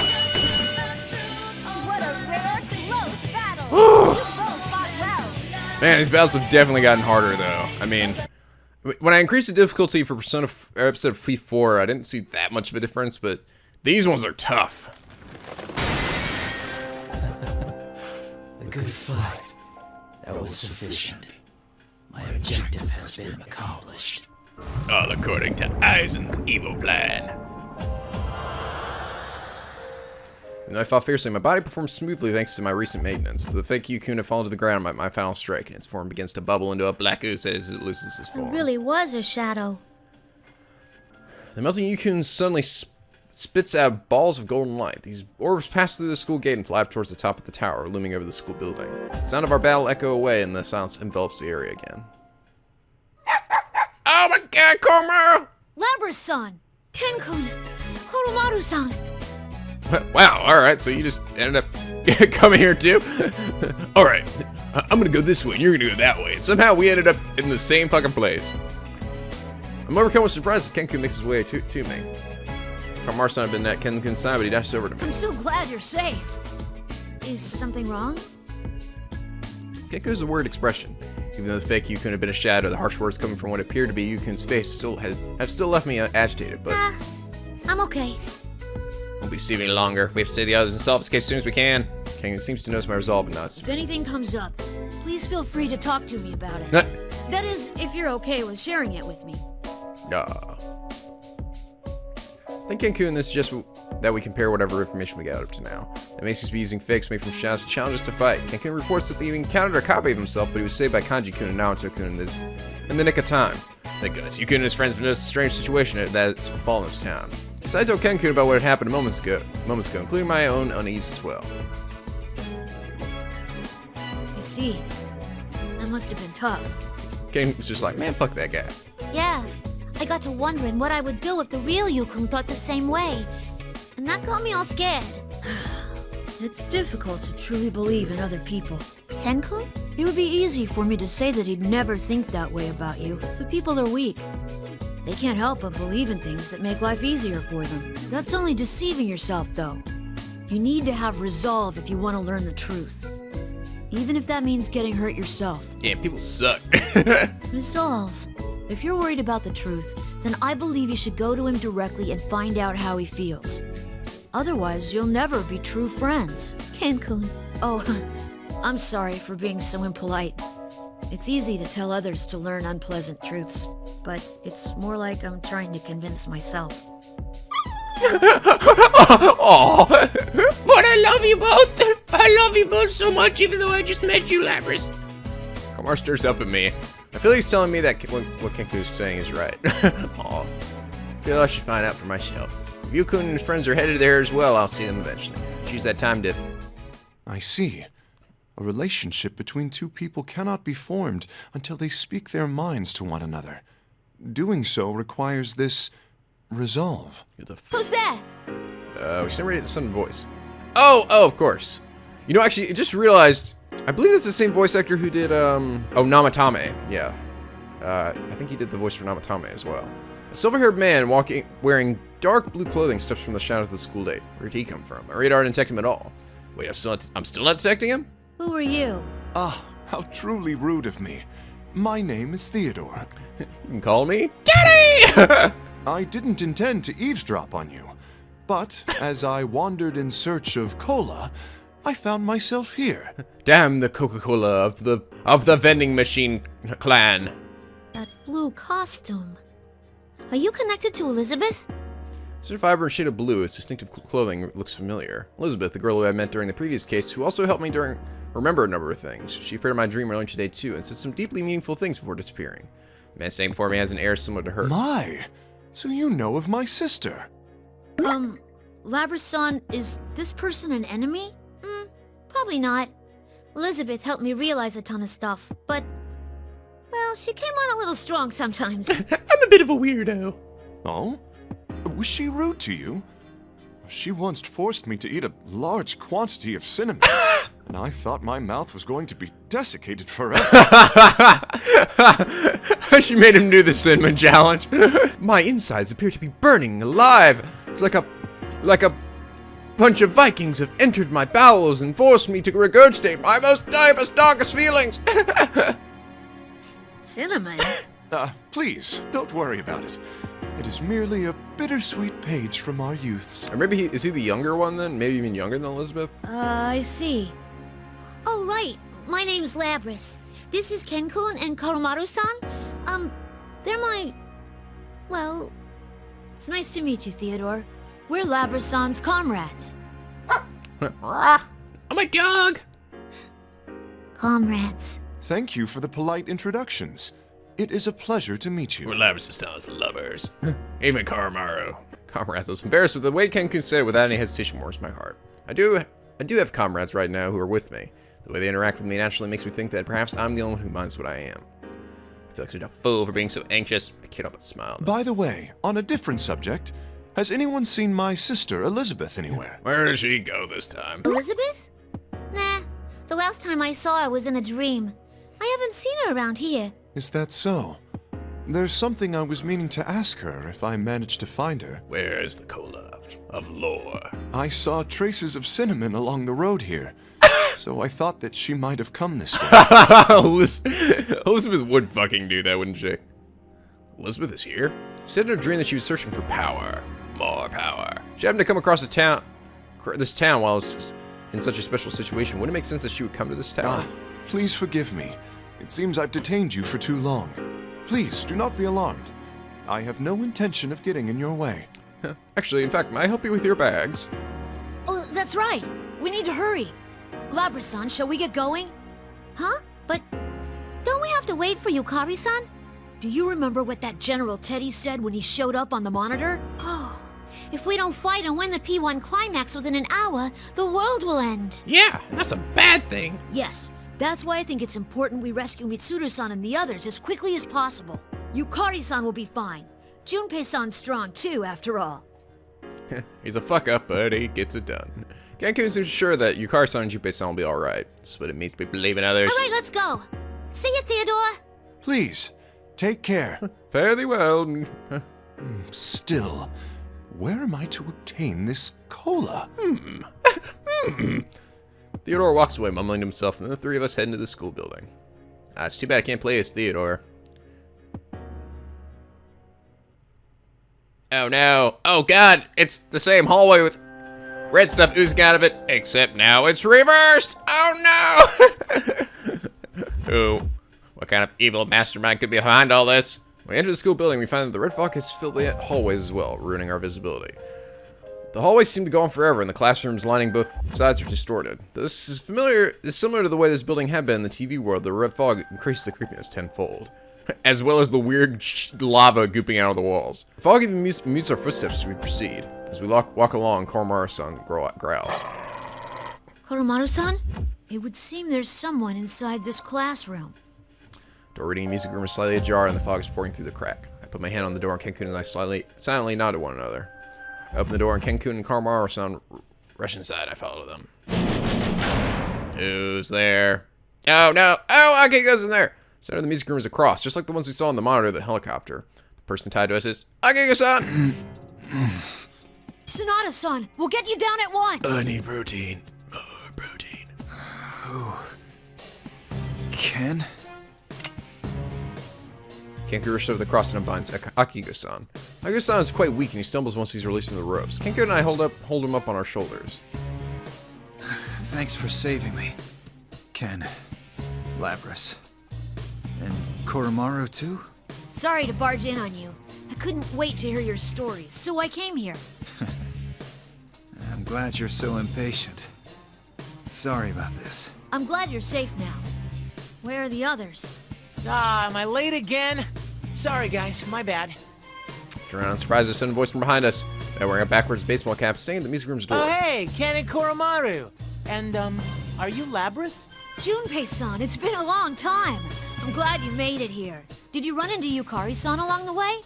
Man, these battles have definitely gotten harder, though. I mean, when I increased the difficulty for Persona Episode 4, I didn't see that much of a difference, but these ones are tough.
A good fight. That was sufficient. My objective has been accomplished.
All according to Aizen's evil plan. Though I fought fiercely, my body performed smoothly thanks to my recent maintenance. The fake Yukun had fallen to the ground at my final strike, and its form begins to bubble into a black ooze as it loses its form.
It really was a shadow.
The melting Yukun suddenly spits out balls of golden light. These orbs pass through the school gate and fly up towards the top of the tower, looming over the school building. The sound of our battle echo away, and the silence envelops the area again. Oh my god, Komaru!
Labrys-san! Ken-kun! Koromaru-san!
Wow, alright, so you just ended up coming here too? Alright, I'm gonna go this way and you're gonna go that way. And somehow we ended up in the same fucking place. I'm overcome with surprise as Ken-kun makes his way to me. Komaru-san had been at Ken-kun's side, but he dashed over to me.
I'm so glad you're safe. Is something wrong?
Ken-kun is a word expression. Even though the fake Yukun had been a shadow, the harsh words coming from what appeared to be Yukun's face have still left me agitated, but...
I'm okay.
Won't be deceiving any longer. We have to save the others and solve this case as soon as we can. Ken seems to notice my resolve in us.
If anything comes up, please feel free to talk to me about it.
Nah.
That is, if you're okay with sharing it with me.
I think Ken-kun, this is just that we compare whatever information we got up to now. It makes us be using fakes made from shadows to challenge us to fight. Ken-kun reports that he even encountered a copy of himself, but he was saved by Kanji-kun and Naoto-kun in the nick of time. Thank goodness. Yukun and his friends have noticed a strange situation that's befallen this town. So I told Ken-kun about what had happened moments ago, including my own unease as well.
I see. That must have been tough.
Ken was just like, man, fuck that guy.
Yeah, I got to wondering what I would do if the real Yukun thought the same way. And that got me all scared.
It's difficult to truly believe in other people.
Ken-kun?
It would be easy for me to say that he'd never think that way about you, but people are weak. They can't help but believe in things that make life easier for them. That's only deceiving yourself, though. You need to have resolve if you want to learn the truth. Even if that means getting hurt yourself.
Yeah, people suck.
Resolve. If you're worried about the truth, then I believe you should go to him directly and find out how he feels. Otherwise, you'll never be true friends.
Ken-kun.
Oh, I'm sorry for being so impolite. It's easy to tell others to learn unpleasant truths, but it's more like I'm trying to convince myself.
Aww.
But I love you both. I love you both so much, even though I just met you, Labrys.
Komaru stirs up at me. I feel like he's telling me that what Kenku's saying is right. Aw. I feel I should find out for myself. If Yukun and his friends are headed there as well, I'll see them eventually. Choose that time to...
I see. A relationship between two people cannot be formed until they speak their minds to one another. Doing so requires this resolve.
Who's that?
We should never get the sudden voice. Oh, of course. You know, actually, I just realized, I believe that's the same voice actor who did, Namatame. Yeah. I think he did the voice for Namatame as well. A silver-haired man wearing dark blue clothing steps from the shadows of the school gate. Where'd he come from? My radar didn't detect him at all. Wait, I'm still not detecting him?
Who are you?
Ah, how truly rude of me. My name is Theodore.
You can call me Daddy!
I didn't intend to eavesdrop on you, but as I wandered in search of cola, I found myself here.
Damn the Coca-Cola of the vending machine clan.
That blue costume. Are you connected to Elizabeth?
Such a vibrant shade of blue, its distinctive clothing looks familiar. Elizabeth, the girl who I met during the previous case, who also helped me remember a number of things. She appeared in my dream earlier today too, and said some deeply meaningful things before disappearing. The man standing before me has an air similar to hers.
My, so you know of my sister.
Labrys-san, is this person an enemy?
Probably not. Elizabeth helped me realize a ton of stuff, but... well, she came on a little strong sometimes.
I'm a bit of a weirdo.
Oh? Was she rude to you? She once forced me to eat a large quantity of cinnamon, and I thought my mouth was going to be desiccated forever.
She made him do the cinnamon challenge. My insides appear to be burning alive. It's like a bunch of Vikings have entered my bowels and forced me to regurgitate my most darkest feelings.
Cinnamon?
Please, don't worry about it. It is merely a bittersweet page from our youths.
Or maybe is he the younger one then? Maybe even younger than Elizabeth?
I see. Oh, right. My name's Labris. This is Ken-kun and Koromaru-san. They're my... Well, it's nice to meet you, Theodore. We're Labris-san's comrades.
I'm a dog.
Comrades.
Thank you for the polite introductions. It is a pleasure to meet you.
We're Labris' lovers. Even Koromaru. Comrades, I was embarrassed with the way Ken-kun said it without any hesitation warms my heart. I do have comrades right now who are with me. The way they interact with me naturally makes me think that perhaps I'm the only one who minds what I am. I feel like such a fool for being so anxious. I can't help but smile.
By the way, on a different subject, has anyone seen my sister Elizabeth anywhere?
Where did she go this time?
Elizabeth? Nah. The last time I saw her was in a dream. I haven't seen her around here.
Is that so? There's something I was meaning to ask her if I managed to find her.
Where is the cola of lore?
I saw traces of cinnamon along the road here, so I thought that she might have come this way.
Elizabeth would fucking do that, wouldn't she? Elizabeth is here? She said in her dream that she was searching for power. More power. She happened to come across this town while I was in such a special situation. Wouldn't it make sense that she would come to this town?
Please forgive me. It seems I've detained you for too long. Please, do not be alarmed. I have no intention of getting in your way.
Actually, in fact, may I help you with your bags?
Oh, that's right. We need to hurry. Labris-san, shall we get going?
Huh? But don't we have to wait for Yukari-san?
Do you remember what that General Teddy said when he showed up on the monitor?
Oh, if we don't fight and win the P1 climax within an hour, the world will end.
Yeah, that's a bad thing.
Yes. That's why I think it's important we rescue Mitsuru-san and the others as quickly as possible. Yukari-san will be fine. Junpei-san's strong too, after all.
He's a fuck-up, but he gets it done. Ken-kun seems sure that Yukari-san and Junpei-san will be alright. This is what it means to believe in others.
All right, let's go. See you, Theodore.
Please, take care.
Fare thee well.
Still, where am I to obtain this cola?
Theodore walks away, mumbling to himself, and then the three of us head into the school building. It's too bad I can't play as Theodore. Oh no. Oh god, it's the same hallway with red stuff oozing out of it, except now it's reversed! Oh no! Who? What kind of evil mastermind could be behind all this? When we enter the school building, we find that the red fog has filled the hallways as well, ruining our visibility. The hallways seem to go on forever, and the classrooms lining both sides are distorted. This is similar to the way this building had been in the TV world. The red fog increases the creepiness tenfold, as well as the weird lava gooping out of the walls. The fog even mutes our footsteps as we proceed. As we walk along, Koromaru-san growls.
Koromaru-san? It would seem there's someone inside this classroom.
Door reading and music room is slightly ajar, and the fog is pouring through the crack. I put my hand on the door, and Ken-kun and I silently nod at one another. I open the door, and Ken-kun and Koromaru-san rush inside. I follow them. Who's there? Oh, no. Oh, Akigo's in there. Center of the music room is a cross, just like the ones we saw on the monitor of the helicopter. The person tied to us is Akigo-san.
Sonata-san, we'll get you down at once.
I need protein. More protein.
Ken?
Ken-kun rushes over the cross and unbinds Akigo-san. Akigo-san is quite weak and he stumbles once he's released from the ropes. Ken-kun and I hold him up on our shoulders.
Thanks for saving me, Ken. Labris. And Koromaru too?
Sorry to barge in on you. I couldn't wait to hear your stories, so I came here.
I'm glad you're so impatient. Sorry about this.
I'm glad you're safe now. Where are the others?
Ah, am I late again? Sorry, guys, my bad.
Turn around, surprised, a sudden voice from behind us. They're wearing a backwards baseball cap, singing at the music room's door.
Oh, hey, Ken and Koromaru. And, are you Labris?
Junpei-san, it's been a long time. I'm glad you made it here. Did you run into Yukari-san along the way?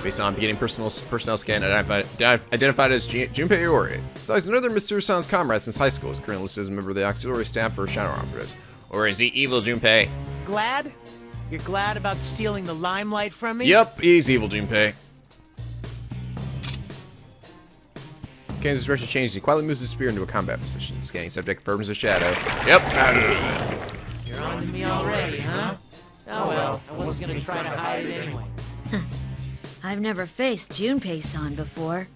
Based on beginning personnel scan, identified as Junpei Iori. So he's another Mitsuru-san's comrade since high school. He's currently listed as a member of the auxiliary staff for Shadow Operatives. Or is he evil Junpei?
Glad? You're glad about stealing the limelight from me?
Yep, he's evil Junpei. Ken's expression changes. He quietly moves his spear into a combat position. Scanning subject confirms a shadow. Yep.
You're on to me already, huh? Oh well, I wasn't gonna try to hide it anyway.
I've never faced Junpei-san before.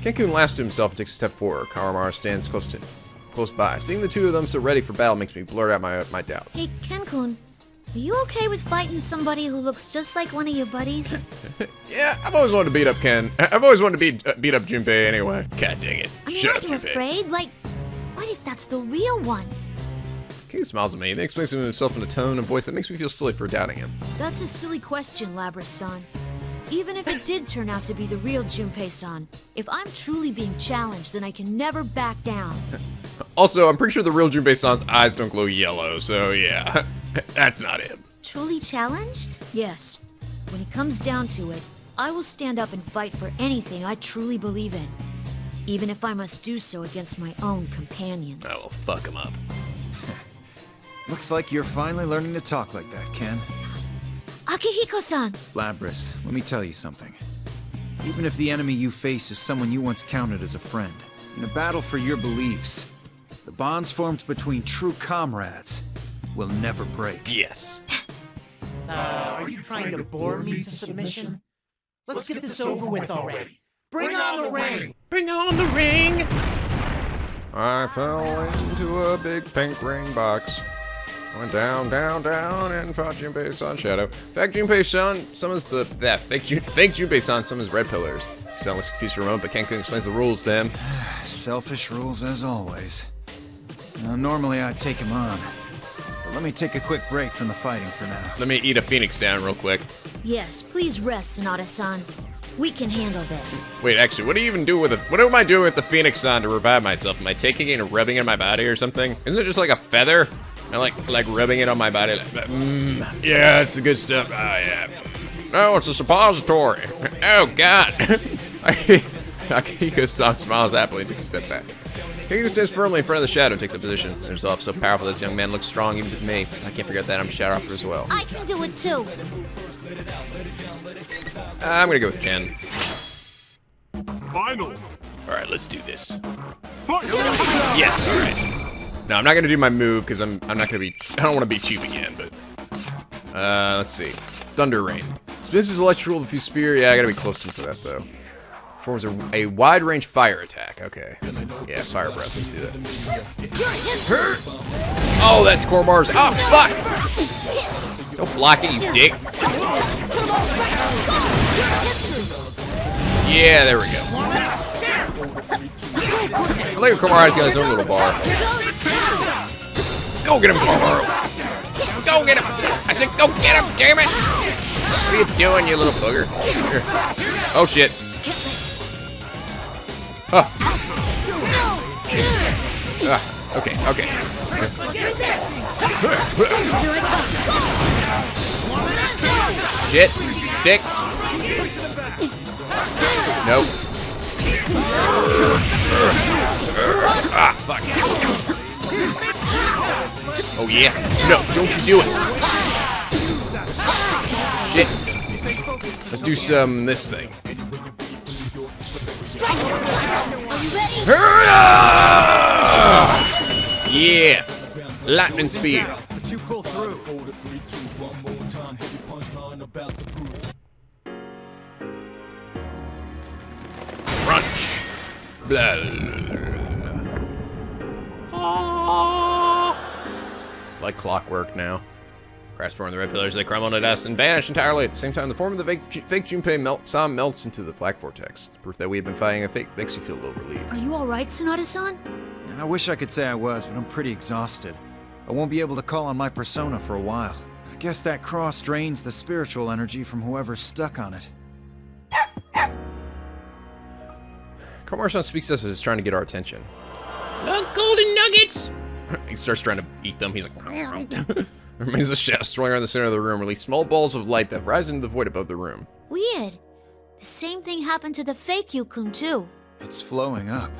Kenkun laughs to himself and takes a step forward. Karamara stands close by. Seeing the two of them so ready for battle makes me blurt out my doubts.
Hey, Ken-kun, are you okay with fighting somebody who looks just like one of your buddies?
Yeah, I've always wanted to beat up Ken. I've always wanted to beat up Junpei anyway. God dang it.
I mean,
Shut
aren't
up,
you
Junpei.
afraid? Like, what if that's the real one?
Ken smiles at me and then explains to himself in a tone and voice that makes me feel silly for doubting him.
That's a silly question, Labras-san. Even if it did turn out to be the real Junpei-san, if I'm truly being challenged, then I can never back down.
Also, I'm pretty sure the real Junpei-san's eyes don't glow yellow, so yeah, that's not him.
Truly challenged?
Yes. When it comes down to it, I will stand up and fight for anything I truly believe in. Even if I must do so against my own companions.
I will fuck him up.
Looks like you're finally learning to talk like that, Ken.
Akihiko-san!
Labras, let me tell you something. Even if the enemy you face is someone you once counted as a friend, in a battle for your beliefs, the bonds formed between true comrades will never break.
Yes.
Are you trying to bore me to submission? Let's get this over with already. Bring on the ring!
Bring on the ring!
I fell into a big pink ring box. Went down, down, down, and fought Junpei-san shadow. Fact Junpei-san summons fake Junpei-san summons red pillars. Son looks confused for a moment, but Kenkun explains the rules to him.
Selfish rules as always. Now, normally I'd take him on, but let me take a quick break from the fighting for now.
Let me eat a phoenix down real quick.
Yes, please rest, Sonata-san. We can handle this.
Wait, actually, what do you even do with it? What am I doing with the phoenix on to revive myself? Am I taking it and rubbing it in my body or something? Isn't it just like a feather? And like rubbing it on my body. Like, yeah, it's the good stuff. Oh yeah. No, it's a suppository. Oh God. Akihiko-san smiles happily and takes a step back. Akihiko stands firmly in front of the shadow and takes a position. Himself so powerful this young man looks strong even to me. I can't forget that I'm a shadow operator as well.
I can do it too.
I'm gonna go with Ken.
Final.
All right, let's do this. Yes, all right. No, I'm not gonna do my move because I'm not gonna be. I don't want to be cheap again. But let's see. Thunder Rain. Spins his electric rule with a few spear. Yeah, I gotta be close to him for that though. Performs a wide range fire attack. Okay. Yeah, fire breath. Let's do that. Oh, that's Kormar's. Oh, fuck! Don't block it, you dick. Yeah, there we go. I like Kormar's got his own little bar. Go get him, Kormar. Go get him. I said go get him, damn it. What are you doing, you little booger? Here. Oh, shit. Oh. Okay. Shit. Sticks. Nope. Fuck. Oh, yeah. No, don't you do it. Shit. Let's do some this thing. Yeah. Lightning spear. Crunch. Blah. It's like clockwork now. Crash form the red pillars, they crumble into dust and vanish entirely. At the same time, the form of the fake Junpei melts into the black vortex. Proof that we have been fighting a fake makes you feel a little relieved.
Are you alright, Sonata-san?
I wish I could say I was, but I'm pretty exhausted. I won't be able to call on my persona for a while. I guess that cross drains the spiritual energy from whoever's stuck on it.
Komura-san speaks to us as he's trying to get our attention.
Look, golden nuggets!
He starts trying to eat them. He's like... Remains a shadow swirling around the center of the room, release small balls of light that rise into the void above the room.
Weird. The same thing happened to the fake Yukun too.
It's flowing up.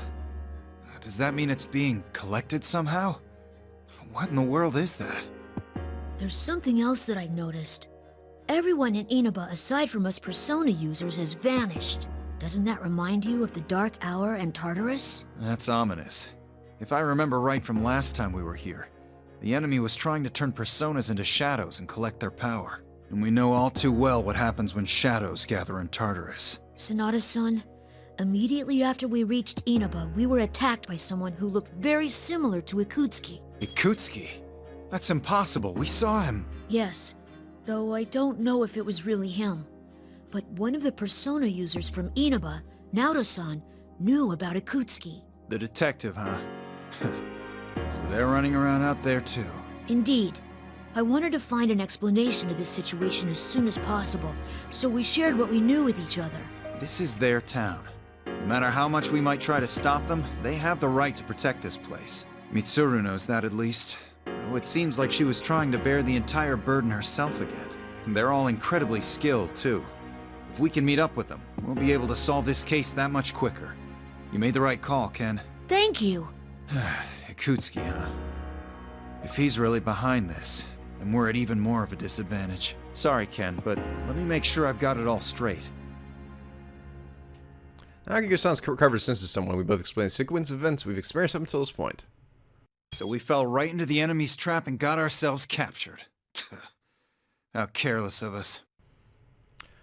Does that mean it's being collected somehow? What in the world is that?
There's something else that I've noticed. Everyone in Inaba, aside from us Persona users, has vanished. Doesn't that remind you of the Dark Hour and Tartarus?
That's ominous. If I remember right from last time we were here, the enemy was trying to turn personas into shadows and collect their power. And we know all too well what happens when shadows gather in Tartarus.
Sonata-san, immediately after we reached Inaba, we were attacked by someone who looked very similar to Ikutsuki.
Ikutsuki? That's impossible. We saw him.
Yes, though I don't know if it was really him. But one of the persona users from Inaba, Naoto-san, knew about Ikutsuki.
The detective, huh? So they're running around out there too.
Indeed. I wanted to find an explanation to this situation as soon as possible, so we shared what we knew with each other.
This is their town. No matter how much we might try to stop them, they have the right to protect this place. Mitsuru knows that at least. Though it seems like she was trying to bear the entire burden herself again. And they're all incredibly skilled, too. If we can meet up with them, we'll be able to solve this case that much quicker. You made the right call, Ken.
Thank you.
Ikutsuki, huh? If he's really behind this, then we're at even more of a disadvantage. Sorry, Ken, but let me make sure I've got it all straight.
Akiko-san's recovered since to someone. We both explained the sequence of events we've experienced up until this point.
So we fell right into the enemy's trap and got ourselves captured. How careless of us.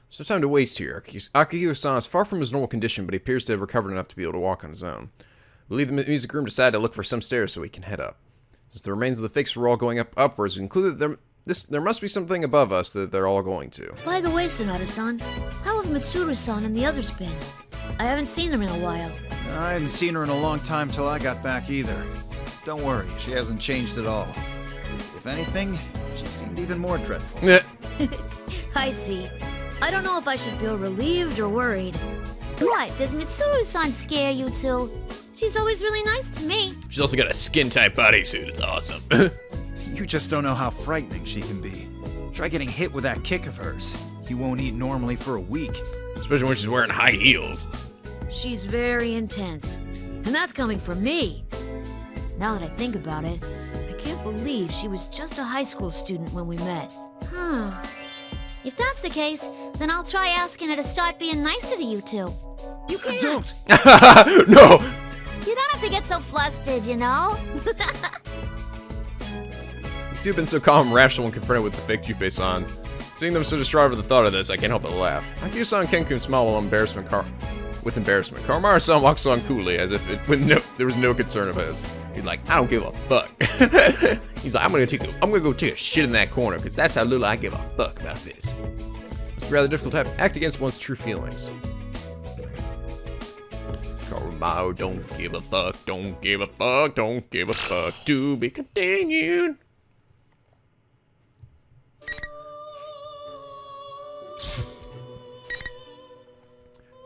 There's no time to waste here. Akiko-san is far from his normal condition, but he appears to have recovered enough to be able to walk on his own. We leave the music room, decide to look for some stairs so we can head up. Since the remains of the fakes were all going upwards, we concluded there must be something above us that they're all going to.
By the way, Sonata-san, how have Mitsuru-san and the others been? I haven't seen them in a while.
I hadn't seen her in a long time till I got back either. Don't worry, she hasn't changed at all. If anything, she seemed even more dreadful.
I see. I don't know if I should feel relieved or worried.
What, does Mitsuru-san scare you two? She's always really nice to me.
She's also got a skin-tight bodysuit. It's awesome.
You just don't know how frightening she can be. Try getting hit with that kick of hers. You won't eat normally for a week.
Especially when she's wearing high heels.
She's very intense. And that's coming from me. Now that I think about it, I can't believe she was just a high school student when we met.
Huh. If that's the case, then I'll try asking her to start being nicer to you two.
You can't!
No!
You don't have to get so flustered, you know?
These two have been so calm and rational when confronted with the fake Junpei-san. Seeing them so distraught over the thought of this, I can't help but laugh. Akiko-san and Ken-kun smile with embarrassment. Kaomaru-san walks on coolly, as if there was no concern of his. He's like, I don't give a fuck. He's like, I'm gonna go take a shit in that corner, because that's how little I give a fuck about this. It's rather difficult to act against one's true feelings. Kaomaru, don't give a fuck, don't give a fuck, don't give a fuck. To be continued.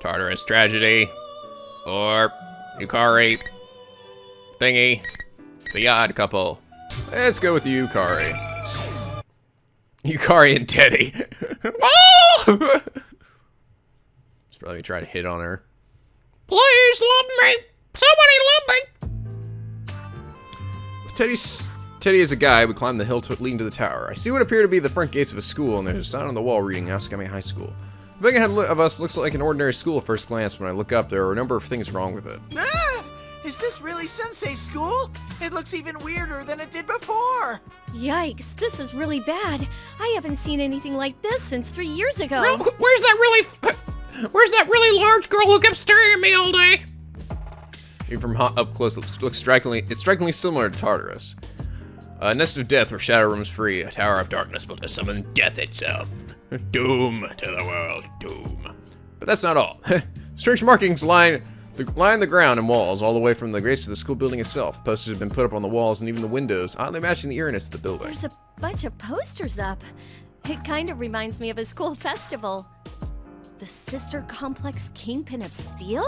Tartarus tragedy, or Yukari thingy, the odd couple. Let's go with Yukari. Yukari and Teddy. Oh! He's probably trying to hit on her.
Please love me. Somebody love me.
Teddy is a guy. We climb the hill leading to the tower. I see what appear to be the front gates of a school, and there's a sign on the wall reading Asakami High School. The big ahead of us looks like an ordinary school at first glance. When I look up, there are a number of things wrong with it.
Ah! Is this really Sensei's school? It looks even weirder than it did before.
Yikes, this is really bad. I haven't seen anything like this since 3 years ago.
Where's that really large girl who kept staring at me all day?
Even from up close, it's strikingly similar to Tartarus. A nest of death where shadow roams free, a tower of darkness built to summon death itself. Doom to the world, doom. But that's not all. Strange markings line the ground and walls, all the way from the grace to the school building itself. Posters have been put up on the walls and even the windows, oddly matching the eeriness of the building.
There's a bunch of posters up. It kind of reminds me of a school festival. The Sister Complex Kingpin of Steel?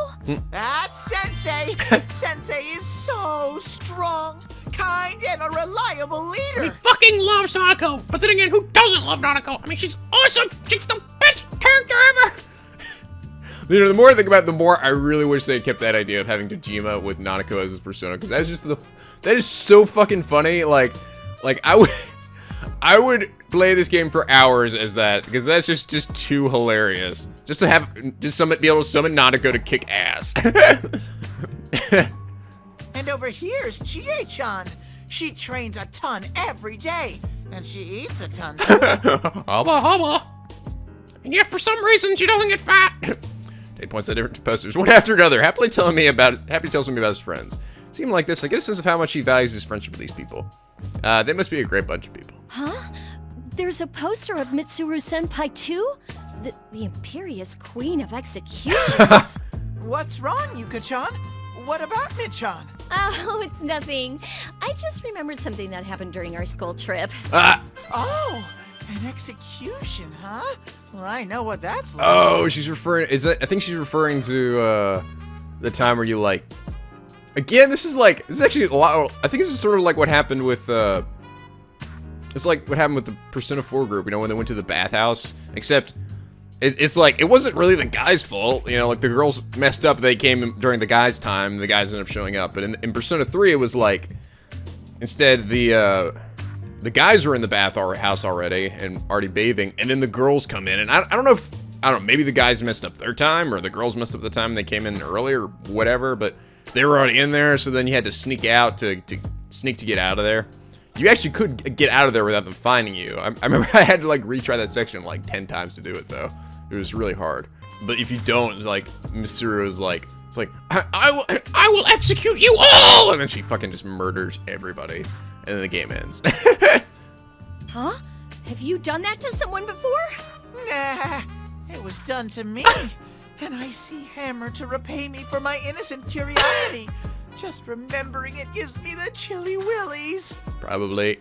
That's Sensei! Sensei is so strong, kind, and a reliable leader!
He fucking loves Nanako! But then again, who doesn't love Nanako? I mean, she's awesome! She's the best character ever!
You know, the more I think about it, the more I really wish they had kept that idea of having Dojima with Nanako as his persona, because that is so fucking funny. Like I would play this game for hours as that, because that's just too hilarious. Just to have, be able to summon Nanako to kick ass.
And over here's Chie-chan. She trains a ton every day, and she eats a ton too.
Hubba hubba. And yet for some reason she doesn't get fat.
He points at different posters, one after another, happily tells me about his friends. Seem like this, I get a sense of how much he values his friendship with these people. They must be a great bunch of people.
Huh? There's a poster of Mitsuru Senpai too? The imperious queen of executions.
What's wrong, Yuka-chan? What about Mid-chan?
Oh, it's nothing. I just remembered something that happened during our school trip.
Oh, an execution, huh? Well, I know what that's like.
Oh, she's referring, I think she's referring to, the time where you, like, again, this is actually a lot, I think this is sort of like what happened with, it's like what happened with the Persona 4 group, you know, when they went to the bathhouse, except it's like, it wasn't really the guys' fault, you know, like the girls messed up, they came during the guys' time, the guys ended up showing up, but in Persona 3 it was like, instead the guys were in the bathhouse already, and already bathing, and then the girls come in, and I don't know, maybe the guys messed up their time, or the girls messed up the time they came in earlier, or whatever, but they were already in there, so then you had to sneak out to get out of there. You actually could get out of there without them finding you. I remember I had to like retry that section like 10 times to do it though. It was really hard. But if you don't, like, Mitsuru is like, it's like, I will execute you all! And then she fucking just murders everybody. And then the game ends.
Huh? Have you done that to someone before?
Nah, it was done to me. And I see Hammer to repay me for my innocent curiosity. Just remembering it gives me the chilly willies.
Probably.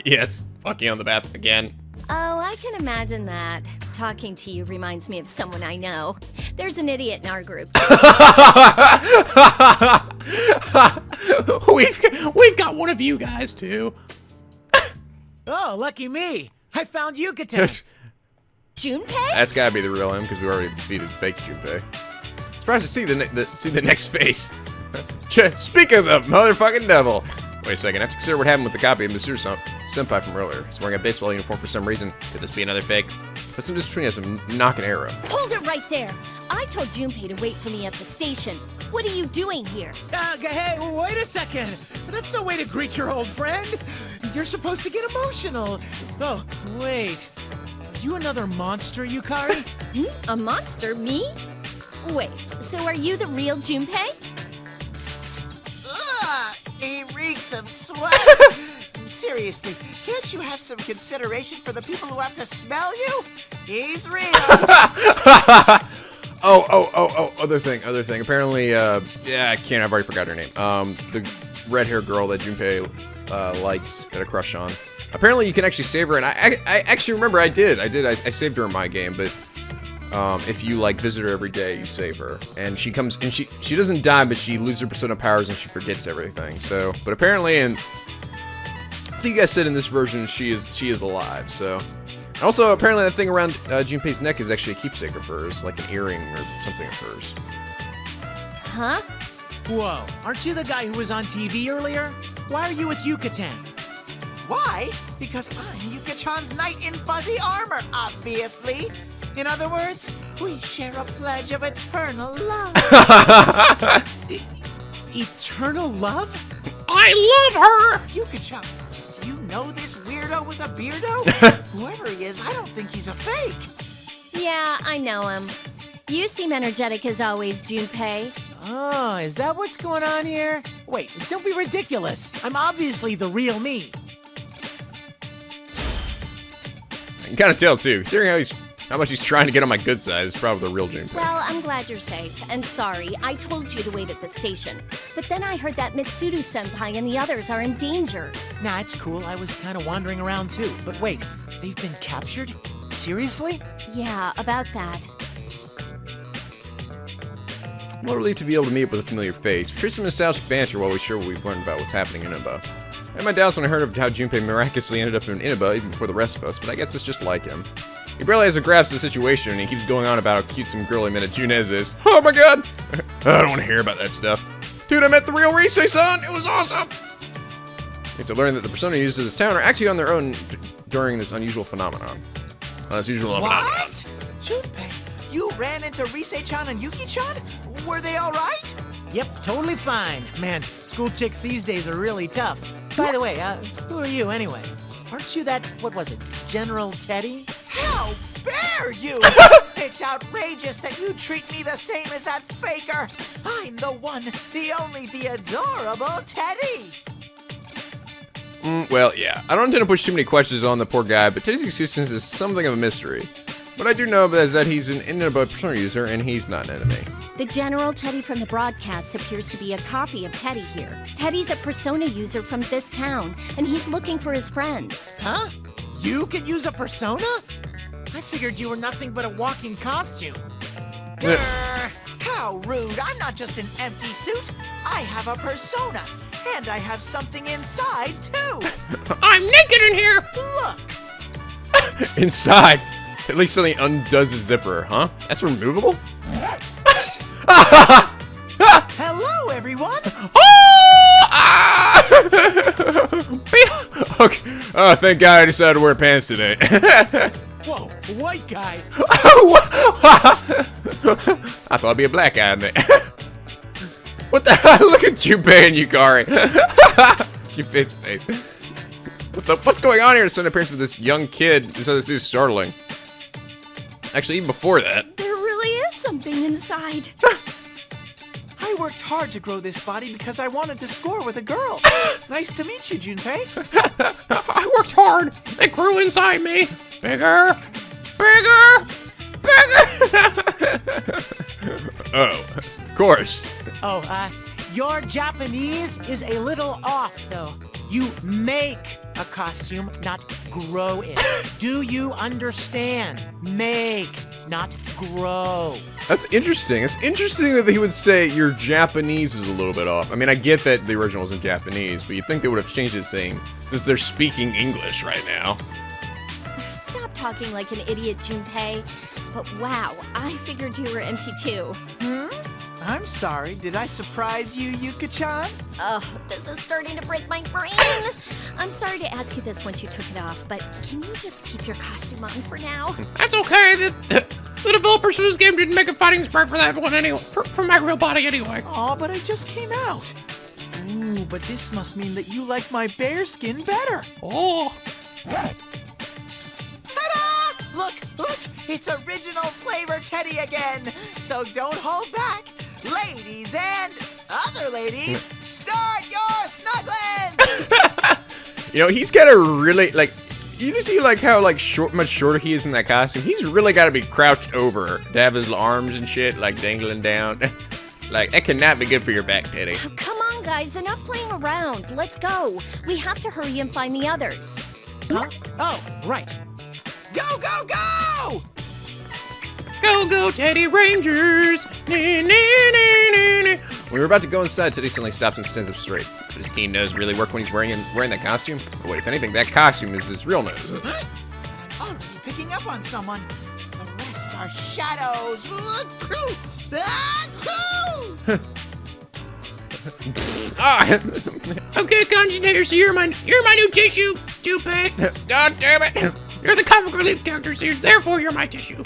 Yes, fucking on the bath again.
Oh, I can imagine that. Talking to you reminds me of someone I know. There's an idiot in our group.
We've got one of you guys too.
Oh, lucky me. I found Yucatan.
Junpei?
That's gotta be the real him, because we already defeated fake Junpei. Surprised to see the next face. Speak of the motherfucking devil. Wait a second, I have to consider what happened with the copy of Mitsuru Senpai from earlier. He's wearing a baseball uniform for some reason. Could this be another fake? What's the difference between us and knock an arrow?
Hold it right there! I told Junpei to wait for me at the station. What are you doing here?
Hey, wait a second. That's no way to greet your old friend. You're supposed to get emotional. Oh, wait. You another monster, Yukari?
A monster? Me? Wait, so are you the real Junpei?
He reeks of sweat. Seriously, can't you have some consideration for the people who have to smell you? He's real.
Other thing. Apparently, yeah, I've already forgot her name. The red-haired girl that Junpei likes, got a crush on. Apparently, you can actually save her, and I actually remember I saved her in my game, but if you like visit her every day, you save her, and she comes, and she doesn't die, but she loses her persona powers and she forgets everything. So, but apparently, and I think I said in this version, she is alive. So, and also apparently that thing around Junpei's neck is actually a keepsake of hers, like an earring or something of hers.
Huh?
Whoa, aren't you the guy who was on TV earlier? Why are you with Yucatan? Why? Because I'm Yuka-chan's knight in fuzzy armor, obviously. In other words, we share a pledge of eternal love. Eternal love?
I love her!
Yuka-chan, do you know this weirdo with a beardo? Whoever he is, I don't think he's a fake.
Yeah, I know him. You seem energetic as always, Junpei.
Oh, is that what's going on here? Wait, don't be ridiculous. I'm obviously the real me.
I can kind of tell too, considering how much he's trying to get on my good side. It's probably the real Junpei.
Well, I'm glad you're safe. And sorry, I told you to wait at the station. But then I heard that Mitsuru Senpai and the others are in danger.
Nah, it's cool. I was kind of wandering around too. But wait, they've been captured? Seriously?
Yeah, about that.
I'm a little relieved to be able to meet up with a familiar face. Trace some nostalgic banter while we share what we've learned about what's happening in Inaba. I had my doubts when I heard of how Junpei miraculously ended up in Inaba even before the rest of us, but I guess it's just like him. He barely has a grasp of the situation, and he keeps going on about how cute some girl he met at Junez is. Oh my god! I don't want to hear about that stuff. Dude, I met the real Risei-san! It was awesome! Okay, so learning that the persona used in this town are actually on their own during this unusual phenomenon. This usual phenomenon.
What? Junpei, you ran into Rise-chan and Yuki-chan? Were they all right?
Yep, totally fine. Man, school chicks these days are really tough. By the way, who are you anyway? Aren't you that, what was it, General Teddy?
How dare you! It's outrageous that you treat me the same as that faker. I'm the one, the only, the adorable Teddy.
Well, yeah. I don't intend to push too many questions on the poor guy, but Teddy's existence is something of a mystery. What I do know is that he's an in-and-about persona user, and he's not an enemy.
The General Teddy from the broadcast appears to be a copy of Teddy here. Teddy's a persona user from this town, and he's looking for his friends.
Huh? You could use a persona? I figured you were nothing but a walking costume.
How rude! I'm not just an empty suit. I have a persona, and I have something inside, too.
I'm naked in here!
Look!
Inside? At least something undoes the zipper, huh? That's removable?
Hello, everyone!
Okay. Oh, thank God I decided to wear pants today.
Whoa, white guy!
I thought I'd be a black guy in there. What the hell? Look at Junpei and Yukari. Junpei's face. What's going on here? Sudden appearance of this young kid. This is startling. Actually, even before that.
There really is something inside.
I worked hard to grow this body because I wanted to score with a girl. Nice to meet you, Junpei.
I worked hard. It grew inside me. Bigger, bigger, bigger.
Oh, of course.
Oh, your Japanese is a little off, though. You make a costume, not grow it. Do you understand? Make, not grow.
That's interesting. It's interesting that he would say your Japanese is a little bit off. I mean, I get that the original was in Japanese, but you'd think they would have changed it saying, since they're speaking English right now.
Stop talking like an idiot, Junpei. But wow, I figured you were empty too.
I'm sorry. Did I surprise you, Yuka-chan?
Ugh, this is starting to break my brain. I'm sorry to ask you this once you took it off, but can you just keep your costume on for now?
That's okay. The developers for this game didn't make a fighting sprite for that one anyway. For my real body anyway.
Aw, but I just came out. Ooh, but this must mean that you like my bear skin better.
Oh.
Ta-da! Look, look! It's original flavor Teddy again. So don't hold back. Ladies and other ladies, start your snuggling!
You know, he's got a really, like, you see, like, how, like, much shorter he is in that costume? He's really got to be crouched over to have his arms and shit, like, dangling down. Like, that cannot be good for your back, Teddy.
Oh, come on, guys. Enough playing around. Let's go. We have to hurry and find the others.
Huh? Oh, right.
Go, go, go!
Go, go, Teddy Rangers! Nee, nee, nee, nee, nee.
When we're about to go inside, Teddy suddenly stops and stands up straight. But his keen nose really work when he's wearing that costume? Or wait, if anything, that costume is his real nose.
Already picking up on someone. The rest are shadows. Look, crew!
Okay, Conjugator, so you're my new tissue, Junpei. God damn it! You're the comic relief character, so therefore you're my tissue.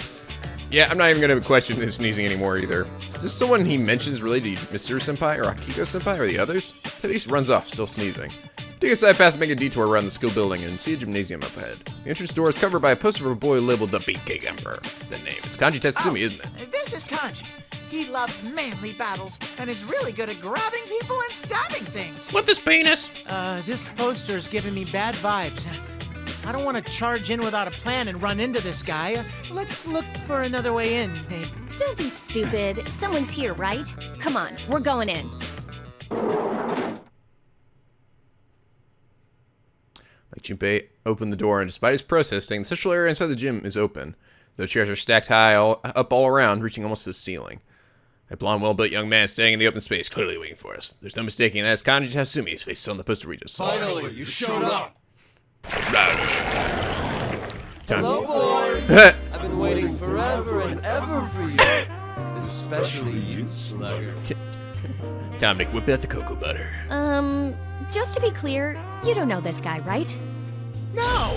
Yeah, I'm not even gonna question his sneezing anymore either. Is this someone he mentions related to Mitsuru Senpai or Akiko Senpai or the others? Teddy runs off, still sneezing. Take a side path to make a detour around the skill building and see a gymnasium up ahead. The entrance door is covered by a poster of a boy labeled the Beefcake Emperor. The name. It's Kanji Tatsumi, isn't it?
This is Kanji. He loves manly battles and is really good at grabbing people and stabbing things.
With his penis.
This poster's giving me bad vibes. I don't want to charge in without a plan and run into this guy. Let's look for another way in, babe.
Don't be stupid. Someone's here, right? Come on, we're going in.
Like Junpei opened the door, and despite his protesting, the social area inside the gym is open. The chairs are stacked high up all around, reaching almost to the ceiling. A blonde, well-built young man standing in the open space, clearly waiting for us. There's no mistaking that it's Kanji Tatsumi, whose face is on the poster we just saw.
Finally, you showed up!
Hello,
boys! I've been waiting forever and ever for you. Especially you, slugger.
Time to whip out the cocoa butter.
Just to be clear, you don't know this guy, right?
No!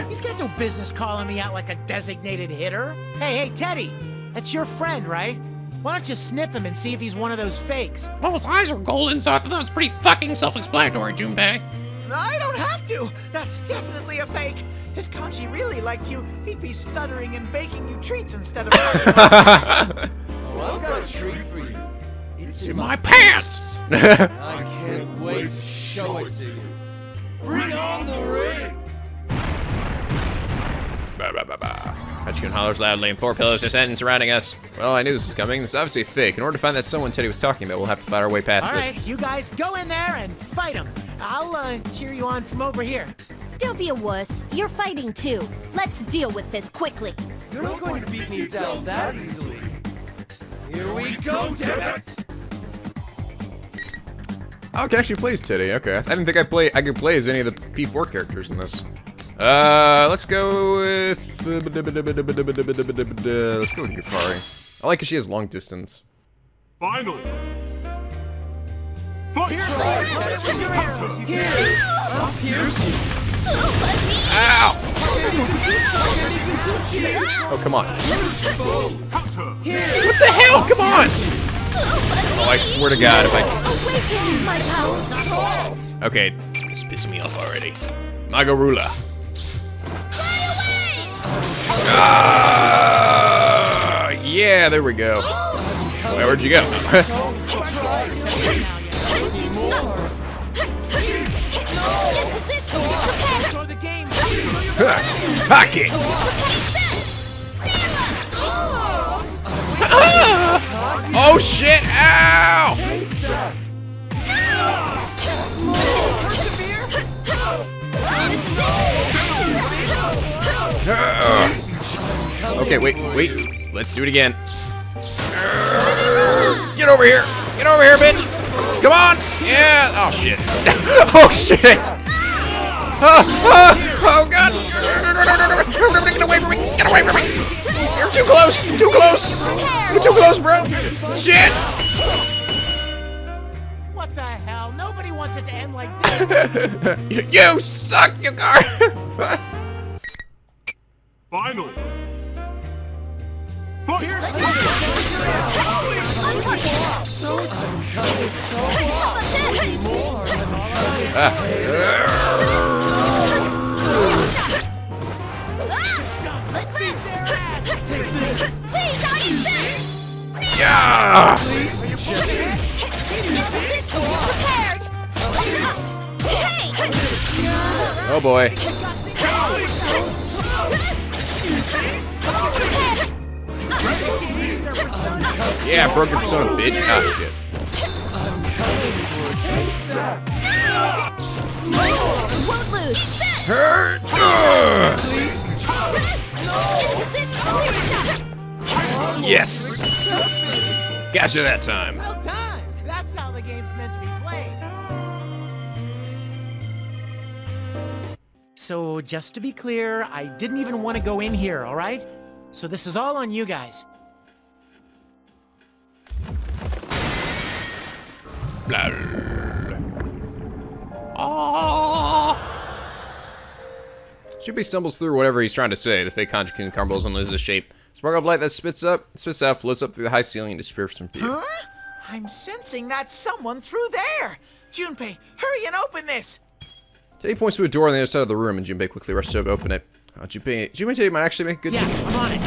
He's got no business calling me out like a designated hitter. Hey, Teddy, that's your friend, right? Why don't you sniff him and see if he's one of those fakes?
Well, his eyes are golden, so I thought that was pretty fucking self-explanatory, Junpei.
I don't have to. That's definitely a fake. If Kanji really liked you, he'd be stuttering and baking you treats instead of.
Oh, I've got a treat for you. It's
In my pants!
I can't wait to show it to you. Bring on the ring!
Hachikun hollers loudly, and 4 pillars descend surrounding us. Well, I knew this was coming. This is obviously fake. In order to find that someone Teddy was talking about, we'll have to fight our way past
All
this.
right, you guys go in there and fight him. I'll cheer you on from over here.
Don't be a wuss. You're fighting too. Let's deal with this quickly.
You're not going to beat me down that easily. Here we go, damn it!
Oh, I can actually play as Teddy. Okay, I didn't think I could play as any of the P4 characters in this. Let's go with let's go with Yukari. I like that she has long distance.
Finally!
Ow! Oh, come on. What the hell? Come on! Oh, I swear to God, if I... Okay, this pissed me off already. Magarula. Yeah, there we go. Where'd you go? Pocket! Oh shit! Ow! Okay, wait. Let's do it again. Get over here! Get over here, bitch! Come on! Yeah! Oh shit! Oh shit! Oh god! Get away from me! Get away from me! You're too close! Too close! You're too close, bro! Shit!
What the hell? Nobody wants it to end like this.
You suck, you car!
Finally!
Yeah! Oh boy. Yeah, broke your persona, bitch. Ah, shit.
Won't lose.
Hurt! Yes! Gotcha that time.
Well done. That's how the game's meant to be played. So, just to be clear, I didn't even want to go in here, all right? So this is all on you guys.
Blah. Shuppei stumbles through whatever he's trying to say. The fake Kanji-kun crumbles and loses shape. Spark of light that spits out, floats up through the high ceiling and disappears from view.
Huh? I'm sensing that's someone through there. Junpei, hurry and open this.
Teddy points to a door on the other side of the room, and Junpei quickly rushes to open it. Junpei Teddy might actually make a good.
Yeah, I'm on it.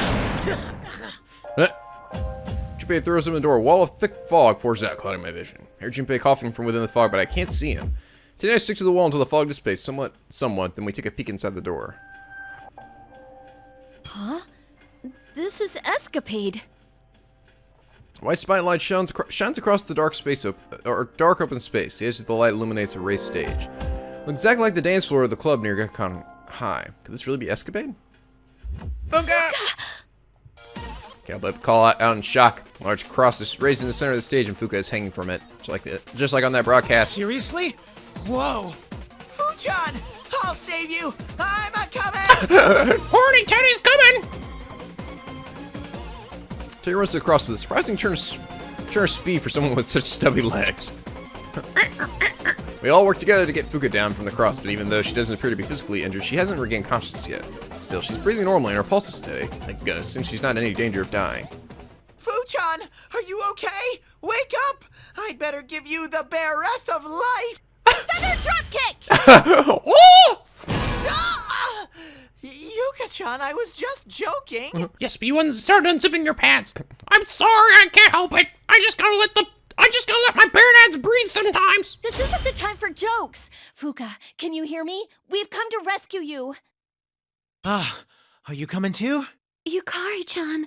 Junpei throws him in the door. A wall of thick fog pours out, clouding my vision. I hear Junpei coughing from within the fog, but I can't see him. Teddy and I stick to the wall until the fog dissipates somewhat. Then we take a peek inside the door.
Huh? This is Escapade.
White spotlight shines across the dark space, dark open space. The edge of the light illuminates a raised stage. Looks exactly like the dance floor of the club near Gekkan High. Could this really be Escapade? Fuka! Can't but call out in shock. A large cross is raised in the center of the stage, and Fuka is hanging from it, just like on that broadcast.
Seriously? Whoa!
Fuchan, I'll save you. I'm a coming.
Horny Teddy's coming!
Teddy runs across with a surprising turn of speed for someone with such stubby legs. We all work together to get Fuka down from the cross, but even though she doesn't appear to be physically injured, she hasn't regained consciousness yet. Still, she's breathing normally and her pulse is steady. Thank goodness, since she's not in any danger of dying.
Fuchan, are you okay? Wake up! I'd better give you the breath of life!
Feather dropkick!
Oh!
Ah! Yuka-chan, I was just joking.
Yes, but you start unzipping your pants. I'm sorry, I can't help it. I just gotta let my bare nads breathe sometimes.
This isn't the time for jokes. Fuka, can you hear me? We've come to rescue you.
Ah, are you coming too?
Yukari-chan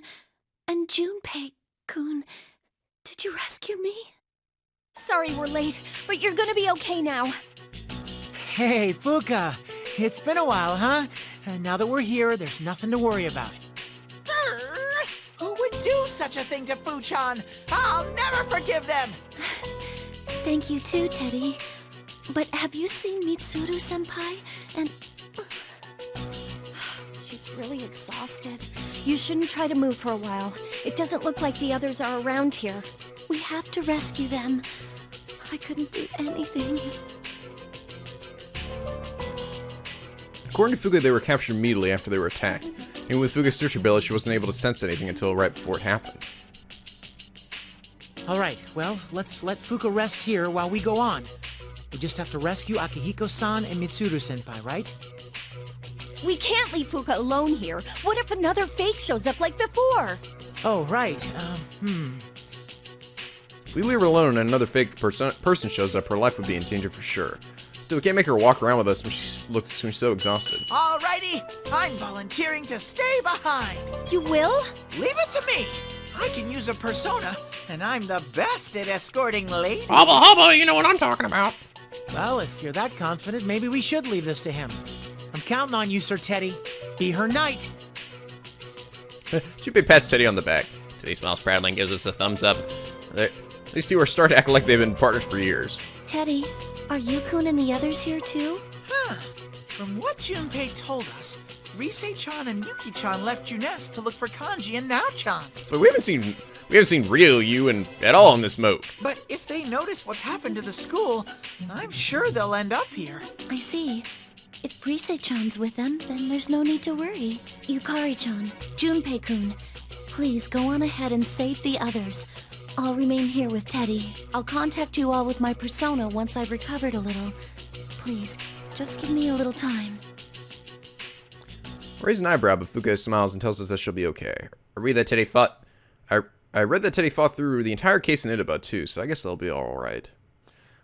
and Junpei-kun, did you rescue me?
Sorry we're late, but you're gonna be okay now.
Hey, Fuka. It's been a while, huh? And now that we're here, there's nothing to worry about.
Who would do such a thing to Fuchan? I'll never forgive them!
Thank you too, Teddy. But have you seen Mitsuru-senpai? And...
She's really exhausted. You shouldn't try to move for a while. It doesn't look like the others are around here.
we have to rescue them. I couldn't do anything.
According to Fuga, they were captured immediately after they were attacked. Even with Fuga's search ability, she wasn't able to sense anything until right before it happened.
Alright, well, let's let Fuka rest here while we go on. We just have to rescue Akihiko-san and Mitsuru-senpai, right?
We can't leave Fuka alone here. What if another fake shows up like before?
Oh, right.
If we leave her alone and another fake person shows up, her life would be in danger for sure. Still, we can't make her walk around with us when she's so exhausted.
Alrighty, I'm volunteering to stay behind.
You will?
Leave it to me. I can use a persona, and I'm the best at escorting ladies.
Hubba hubba, you know what I'm talking about.
Well, if you're that confident, maybe we should leave this to him. I'm counting on you, Sir Teddy. Be her knight.
Junpei pats Teddy on the back. Teddy smiles proudly and gives us a thumbs up. These two are starting to act like they've been partners for years.
Teddy, are Yukun and the others here too?
Huh. From what Junpei told us, Rise-chan and Yuki-chan left Junes to look for Kanji and Nao-chan.
So we haven't seen real you and at all in this mode.
But if they notice what's happened to the school, I'm sure they'll end up here.
I see. If Rise-chan's with them, then there's no need to worry. Yukari-chan, Junpei-kun, please go on ahead and save the others. I'll remain here with Teddy. I'll contact you all with my persona once I've recovered a little. Please, just give me a little time.
I raise an eyebrow, but Fuka smiles and tells us that she'll be okay. I read that Teddy fought through the entire case in Inuba too, so I guess they'll be alright.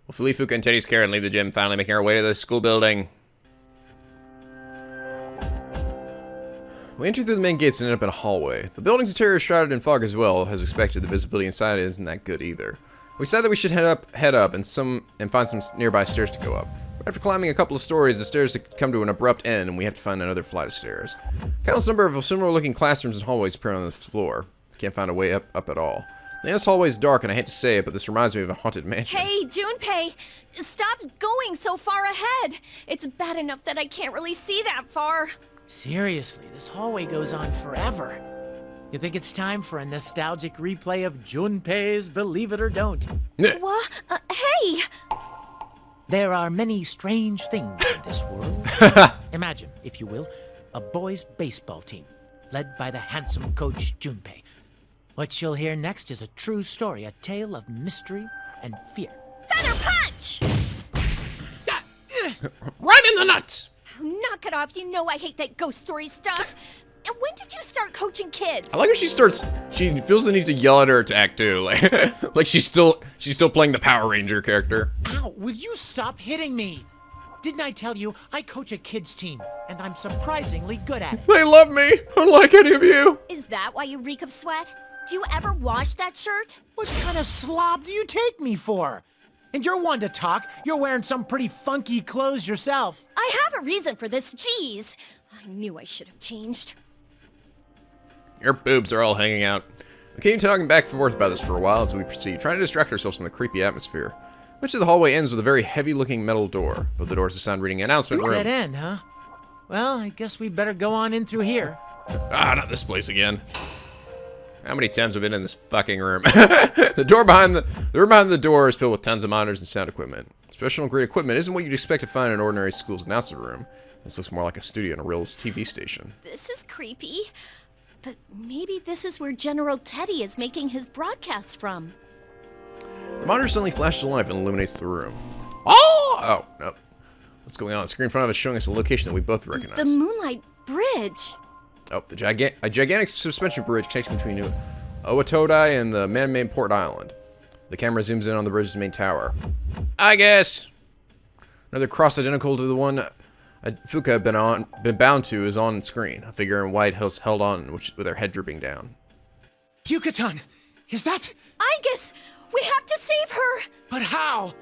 We'll leave Fuka in Teddy's care and leave the gym, finally making our way to the school building. We enter through the main gates and end up in a hallway. The building's interior is shrouded in fog as well. As expected, the visibility inside it isn't that good either. We decide that we should head up and find some nearby stairs to go up. After climbing a couple of stories, the stairs come to an abrupt end, and we have to find another flight of stairs. Countless number of similar-looking classrooms and hallways appear on the floor. Can't find a way up at all. The endless hallway is dark, and I hate to say it, but this reminds me of a haunted mansion.
Hey, Junpei! Stop going so far ahead! It's bad enough that I can't really see that far.
Seriously, this hallway goes on forever. You think it's time for a nostalgic replay of Junpei's Believe It or Don't?
What? Hey!
There are many strange things in this world. Imagine, if you will, a boys' baseball team, led by the handsome coach Junpei. What you'll hear next is a true story, a tale of mystery and fear.
Feather punch!
Right in the nuts!
Knock it off, you know I hate that ghost story stuff. And when did you start coaching kids?
I like how she feels the need to yell at her attack too, like she's still playing the Power Ranger character.
Ow, will you stop hitting me? Didn't I tell you I coach a kids team, and I'm surprisingly good at it?
They love me, unlike any of you.
Is that why you reek of sweat? Do you ever wash that shirt?
What kind of slob do you take me for? And you're one to talk. You're wearing some pretty funky clothes yourself.
I have a reason for this, jeez. I knew I should have changed.
Your boobs are all hanging out. We continue talking back and forth about this for a while as we proceed, trying to distract ourselves from the creepy atmosphere. Much of the hallway ends with a very heavy-looking metal door. Above the door is a sign reading announcement room.
Dead end, huh? Well, I guess we better go on in through here.
Ah, not this place again. How many times have I been in this fucking room? The room behind the door is filled with tons of monitors and sound equipment. It's Professional grade equipment isn't what you'd expect to find in an ordinary school's announcement room. This looks more like a studio in a real TV station.
This is creepy. But maybe this is where General Teddy is making his broadcasts from.
The monitor suddenly flashes to life and illuminates the room. Oh, no. What's going on? The screen in front of us showing us a location that we both recognize.
The Moonlight Bridge.
Oh, a gigantic suspension bridge connecting between Owatodai and the man-made Port Island. The camera zooms in on the bridge's main tower. I guess. Another cross identical to the one Fuka had been bound to is on screen. A figure in white held on with her head drooping down.
Yucatan! Is that...
I guess we have to save her!
But how?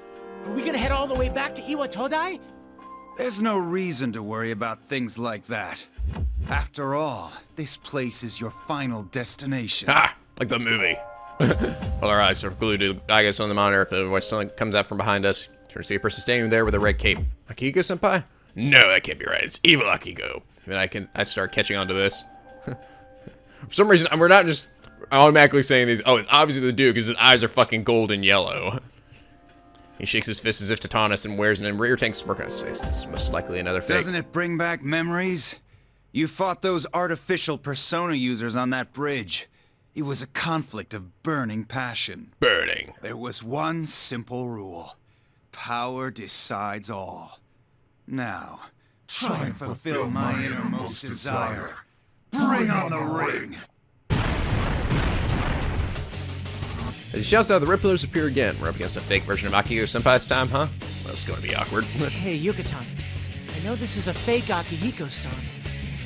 Are we gonna head all the way back to Iwatodai?
There's no reason to worry about things like that. After all, this place is your final destination.
Ha! Like the movie. Well, our eyes are glued to I guess on the monitor. If the voice suddenly comes out from behind us, turn to see a person standing there with a red cape. Akiko-senpai? No, that can't be right. It's evil Akiko. I start catching on to this. For some reason, we're not just automatically saying these. Oh, it's obviously the dude because his eyes are fucking gold and yellow. He shakes his fist as if to taunt us and wears an rear tank smirk on his face. This is most likely another fake.
Doesn't it bring back memories? You fought those artificial persona users on that bridge. It was a conflict of burning passion.
Burning.
There was one simple rule. Power decides all. Now, try and fulfill my innermost desire. Bring on the ring!
As he shouts out, the red pillars appear again. We're up against a fake version of Akihiko-senpai's time, huh? Well, it's going to be awkward.
Hey, Yucatan. I know this is a fake Akihiko-san,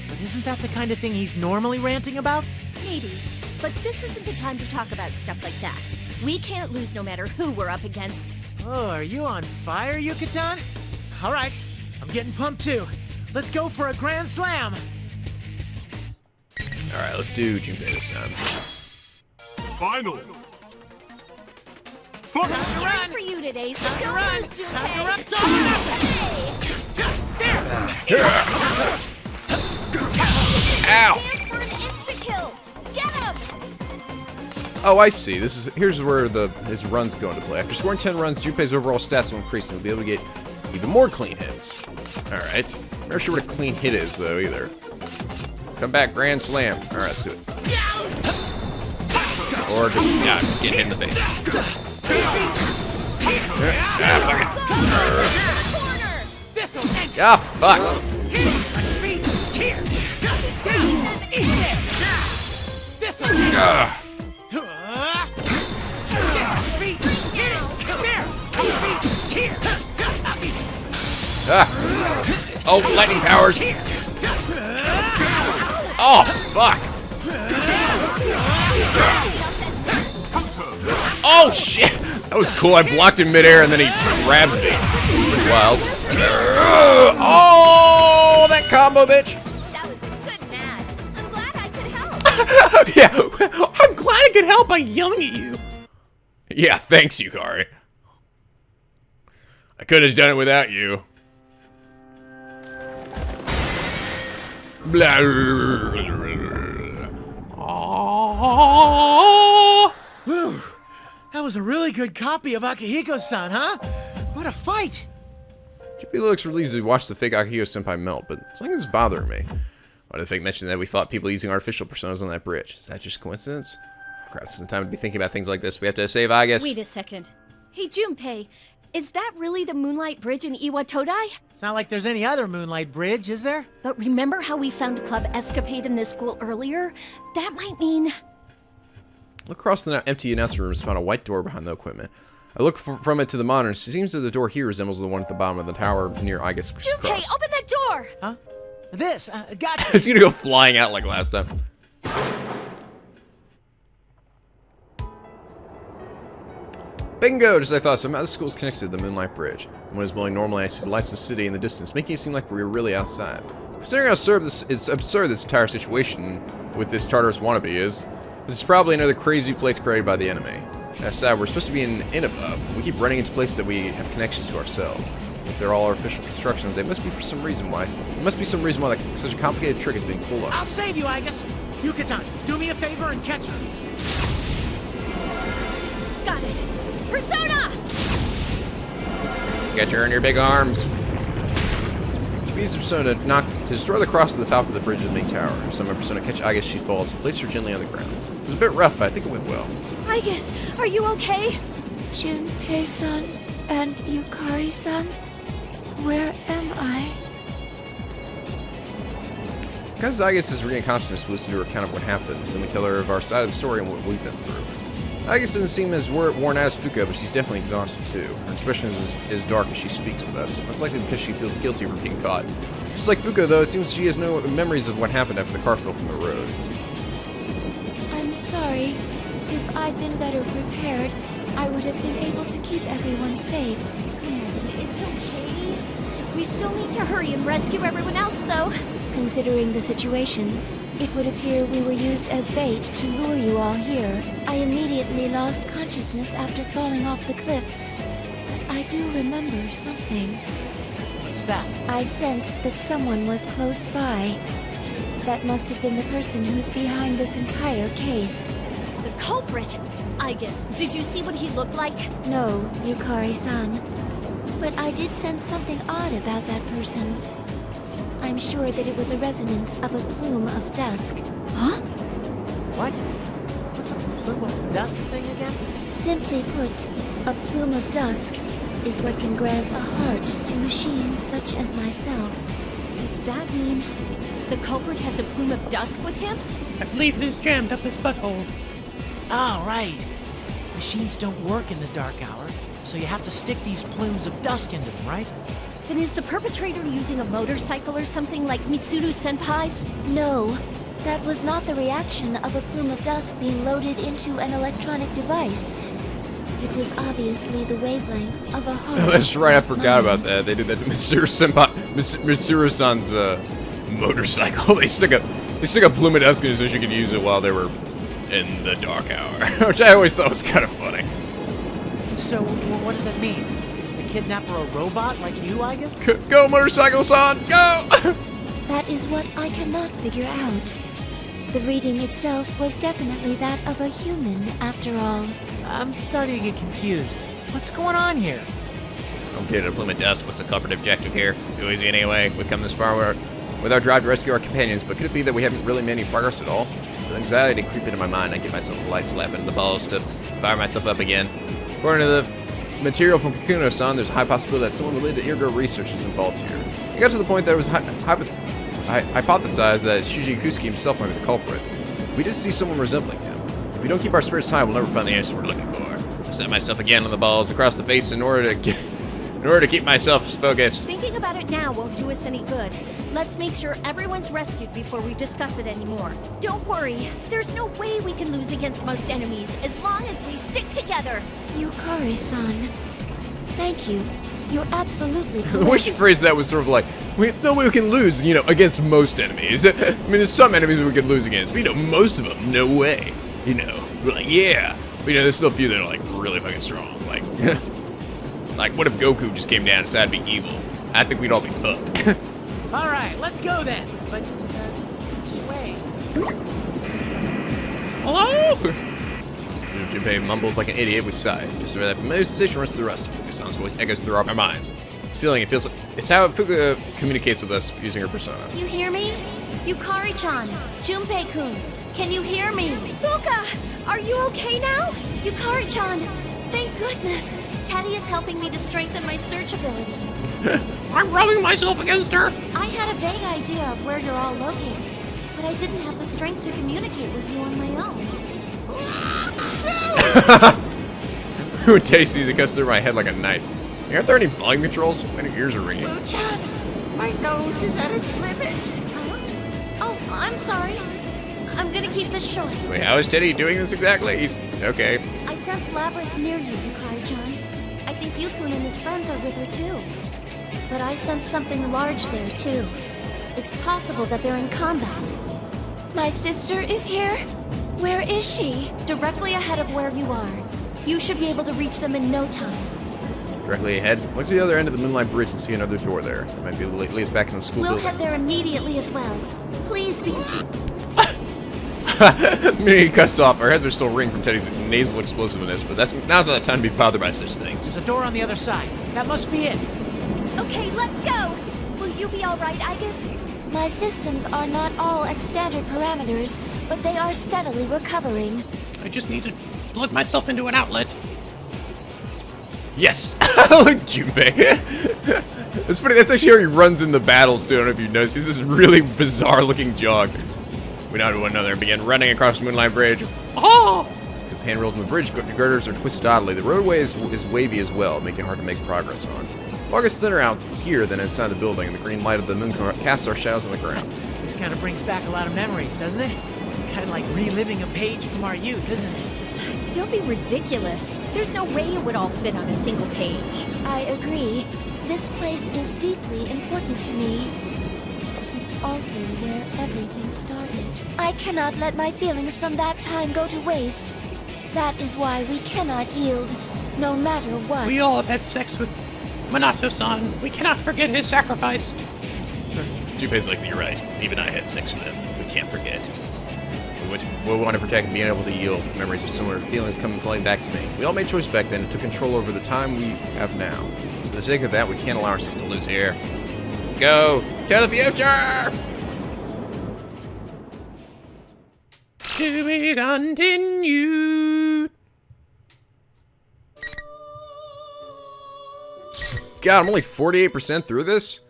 but isn't that the kind of thing he's normally ranting about?
Maybe. But this isn't the time to talk about stuff like that. We can't lose no matter who we're up against.
Oh, are you on fire, Yucatan? All right, I'm getting pumped too. Let's go for a grand slam.
All right, let's do Junpei this time.
Finally.
Time to run for you today.
Time to run. Time to run. It's
Ow!
For an insta-kill. Get him!
Oh, I see. Here's where his runs go into play. After scoring 10 runs, Junpei's overall stats will increase and he'll be able to get even more clean hits. Alright. I'm not sure what a clean hit is, though, either. Come back, grand slam. Alright, let's do it. Or just get hit in the face. Fuck it. Ah, fuck. Oh, lightning powers. Oh, fuck. Oh, shit. That was cool. I blocked in midair and then he grabs me. Pretty wild. Oh, that combo, bitch.
That was a good match. I'm glad I could help.
Yeah, I'm glad I could help by yelling at you. Yeah, thanks, Yukari. I could have done it without you. Blah.
Oh. Whew. That was a really good copy of Akihiko-san, huh? What a fight!
Junpei looks relieved as we watch the fake Akihiko-senpai melt, but something's bothering me. Why did the fake mention that we fought people using artificial personas on that bridge? Is that just coincidence? Crap, this isn't time to be thinking about things like this. We have to save Aigis.
Wait a second. Hey, Junpei, is that really the Moonlight Bridge in Iwatodai?
It's not like there's any other Moonlight Bridge, is there?
But remember how we found Club Escapade in this school earlier? That might mean...
Look across the empty announcement room and spot a white door behind the equipment. I look from it to the monitor. It seems that the door here resembles the one at the bottom of the tower near Aigis.
Junpei, open that door!
Huh? This? Gotcha.
It's gonna go flying out like last time. Bingo! Just as I thought, somehow the school is connected to the Moonlight Bridge. And when it's blowing normally, I see the lights of the city in the distance, making it seem like we're really outside. Considering how absurd this entire situation with this Tartarus wannabe is, this is probably another crazy place created by the enemy. That's sad, we're supposed to be in Inaba. We keep running into places that we have connections to ourselves. If they're all artificial constructions, they must be for some reason why. There must be some reason why such a complicated trick is being pulled on.
I'll save you, Aigis. Yucatan, do me a favor and catch her.
Got it. Persona!
Get her in your big arms. She uses Persona to destroy the cross at the top of the bridge of the main tower. Summon Persona catch Aigis as she falls and place her gently on the ground. It was a bit rough, but I think it went well.
Aigis, are you okay?
Junpei-san and Yukari-san, where am I?
Because Aigis is regained consciousness, we listen to her account of what happened. Then we tell her of our side of the story and what we've been through. Aigis doesn't seem as worn out as Fuka, but she's definitely exhausted too. Her expression is as dark as she speaks with us, most likely because she feels guilty for being caught. Just like Fuka, though, it seems she has no memories of what happened after the car fell from the road.
I'm sorry. If I'd been better prepared, I would have been able to keep everyone safe.
Come on, it's okay. We still need to hurry and rescue everyone else, though.
Considering the situation, it would appear we were used as bait to lure you all here. I immediately lost consciousness after falling off the cliff. But I do remember something.
What's that?
I sensed that someone was close by. That must have been the person who's behind this entire case.
The culprit! Aigis, did you see what he looked like?
No, Yukari-san. But I did sense something odd about that person. I'm sure that it was a resonance of a plume of dusk. Huh?
What? What's a plume of dust thing again?
Simply put, a plume of dusk is what can grant a heart to machines such as myself.
Does that mean the culprit has a plume of dusk with him?
I believe it is jammed up his butthole.
Oh, right. Machines don't work in the dark hour, so you have to stick these plumes of dusk into them, right?
Then is the perpetrator using a motorcycle or something like Mitsuru-senpai's?
No, that was not the reaction of a plume of dust being loaded into an electronic device. It was obviously the wavelength of a heart.
That's right, I forgot about that. They did that to Mitsuru-san's motorcycle. They stuck a plume of dust in it so she could use it while they were in the dark hour, which I always thought was kind of funny.
So, what does that mean? Is the kidnapper a robot like you, I guess?
Go, motorcycle-san, go!
That is what I cannot figure out. The reading itself was definitely that of a human, after all.
I'm starting to get confused. What's going on here?
Okay, to plume of dust. What's the corporate objective here? Too easy anyway. We've come this far with our drive to rescue our companions, but could it be that we haven't really made any progress at all? With anxiety creep into my mind, I give myself a light slap in the balls to fire myself up again. According to the material from Kakuno-san, there's a high possibility that someone related to Irgo research is involved here. It got to the point that it was hypothesized that Shuji Kusuke himself might be the culprit. We did see someone resembling him. If we don't keep our spirits high, we'll never find the answer we're looking for. I set myself again on the balls across the face in order to keep myself focused.
Thinking about it now won't do us any good. Let's make sure everyone's rescued before we discuss it anymore. Don't worry, there's no way we can lose against most enemies as long as we stick together.
Yukari-san, thank you. You're absolutely correct.
The way she phrased that was sort of like, there's no way we can lose, against most enemies. I mean, there's some enemies we could lose against, but most of them, no way. We're like, yeah. But there's still a few that are like really fucking strong. Like, like what if Goku just came down and decided to be evil? I think we'd all be hooked.
All right, let's go then. But, which way?
Hello?
Junpei mumbles like an idiot. We sigh. Just where that familiar sensation runs through us. Fuka-san's voice echoes through our minds. It feels like it's how Fuka communicates with us using her persona.
You hear me? Yukari-chan, Junpei-kun, can you hear me?
Fuka, are you okay now?
Yukari-chan, thank goodness. Teddy is helping me to strengthen my search ability.
I'm rubbing myself against her.
I had a vague idea of where you're all located, but I didn't have the strength to communicate with you on my own.
When Teddy sees it cuts through my head like a knife. Aren't there any volume controls? My ears are ringing.
Fu-chan, my nose is at its limit.
Oh, I'm sorry. I'm gonna keep this short.
Wait, how is Teddy doing this exactly? He's okay.
I sense Labris near you, Yukari-chan. I think Yukun and his friends are with her too. But I sense something large there too. It's possible that they're in combat. My sister is here? Where is she? Directly ahead of where you are. You should be able to reach them in no time.
Directly ahead. Look to the other end of the Moonlight Bridge and see another door there. It might be able to lead us back in the school
We'll
building.
head there immediately as well. Please be...
He cuts off. Our heads are still ringing from Teddy's nasal explosiveness, but now's not the time to be bothered by such things.
There's a door on the other side. That must be it.
Okay, let's go. Will you be all right, Agus?
My systems are not all at standard parameters, but they are steadily recovering.
I just need to plug myself into an outlet.
Yes! Look, Junpei. It's funny, that's actually how he runs in the battles, too. I don't know if you noticed. He's this really bizarre-looking jog. We nodded one another and began running across the Moonlight Bridge. Oh! His handrails on the bridge girders are twisted oddly. The roadway is wavy as well, making it hard to make progress on. Fog is thinner out here than inside the building, and the green light of the moon casts our shadows on the ground.
This kind of brings back a lot of memories, doesn't it? Kind of like reliving a page from our youth, isn't it?
Don't be ridiculous. There's no way it would all fit on a single page.
I agree. This place is deeply important to me. It's also where everything started. I cannot let my feelings from that time go to waste. That is why we cannot yield, no matter what.
We all have had sex with Minato-san. We cannot forget his sacrifice.
Junpei's like, you're right. Even I had sex with him. We can't forget. We want to protect being able to yield. Memories of similar feelings come flooding back to me. We all made choices back then and took control over the time we have now. For the sake of that, we can't allow ourselves to lose here. Go to the future!
To be continued.
God, I'm only 48% through this?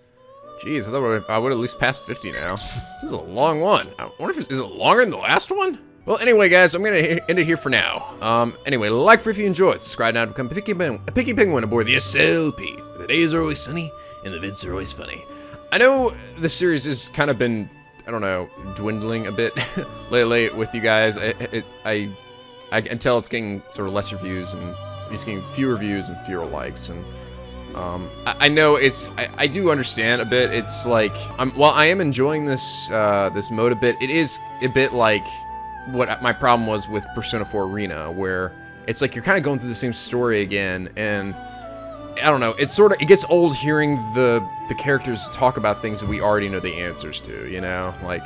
Jeez, I thought I would at least pass 50 now. This is a long one. I wonder if is it longer than the last one? Well, anyway, guys, I'm gonna end it here for now. Anyway, like for if you enjoyed. Subscribe now to become a picky penguin aboard the SLP. The days are always sunny, and the vids are always funny. I know the series has kind of been, I don't know, dwindling a bit lately with you guys. I can tell it's getting sort of less reviews, and it's getting fewer views and fewer likes, and I know I do understand a bit. It's like, while I am enjoying this this mode a bit, it is a bit like what my problem was with Persona 4 Arena, where it's like you're kind of going through the same story again, and I don't know, it gets old hearing the characters talk about things that we already know the answers to, you know? Like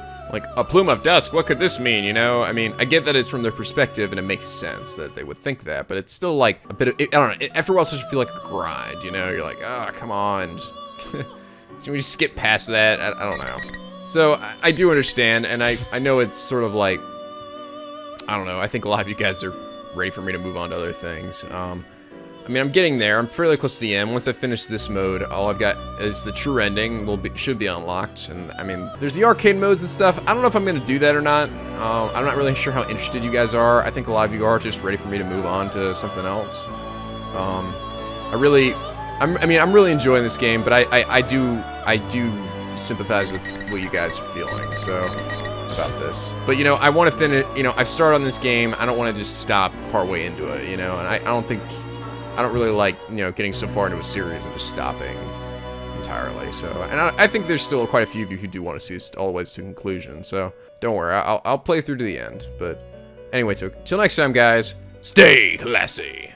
a plume of dusk, what could this mean, you know? I mean, I get that it's from their perspective and it makes sense that they would think that, but it's still like a bit of, I don't know, after a while it starts to feel like a grind, you know? You're like, oh, come on, just, can we just skip past that? I don't know. So, I do understand, and I know it's sort of like, I don't know, I think a lot of you guys are ready for me to move on to other things. I mean, I'm getting there. I'm fairly close to the end. Once I finish this mode, all I've got is the true ending. Should be unlocked. And I mean, there's the arcade modes and stuff. I don't know if I'm going to do that or not. I'm not really sure how interested you guys are. I think a lot of you are just ready for me to move on to something else. I'm really enjoying this game, but I do sympathize with what you guys are feeling. So about this, but you know, I want to finish. You know, I've started on this game. I don't want to just stop partway into it. You know, and I don't really like, you know, getting so far into a series and just stopping entirely. So, and I think there's still quite a few of you who do want to see this all the way to conclusion. So, don't worry, I'll play through to the end. But anyway, so till next time, guys, stay classy.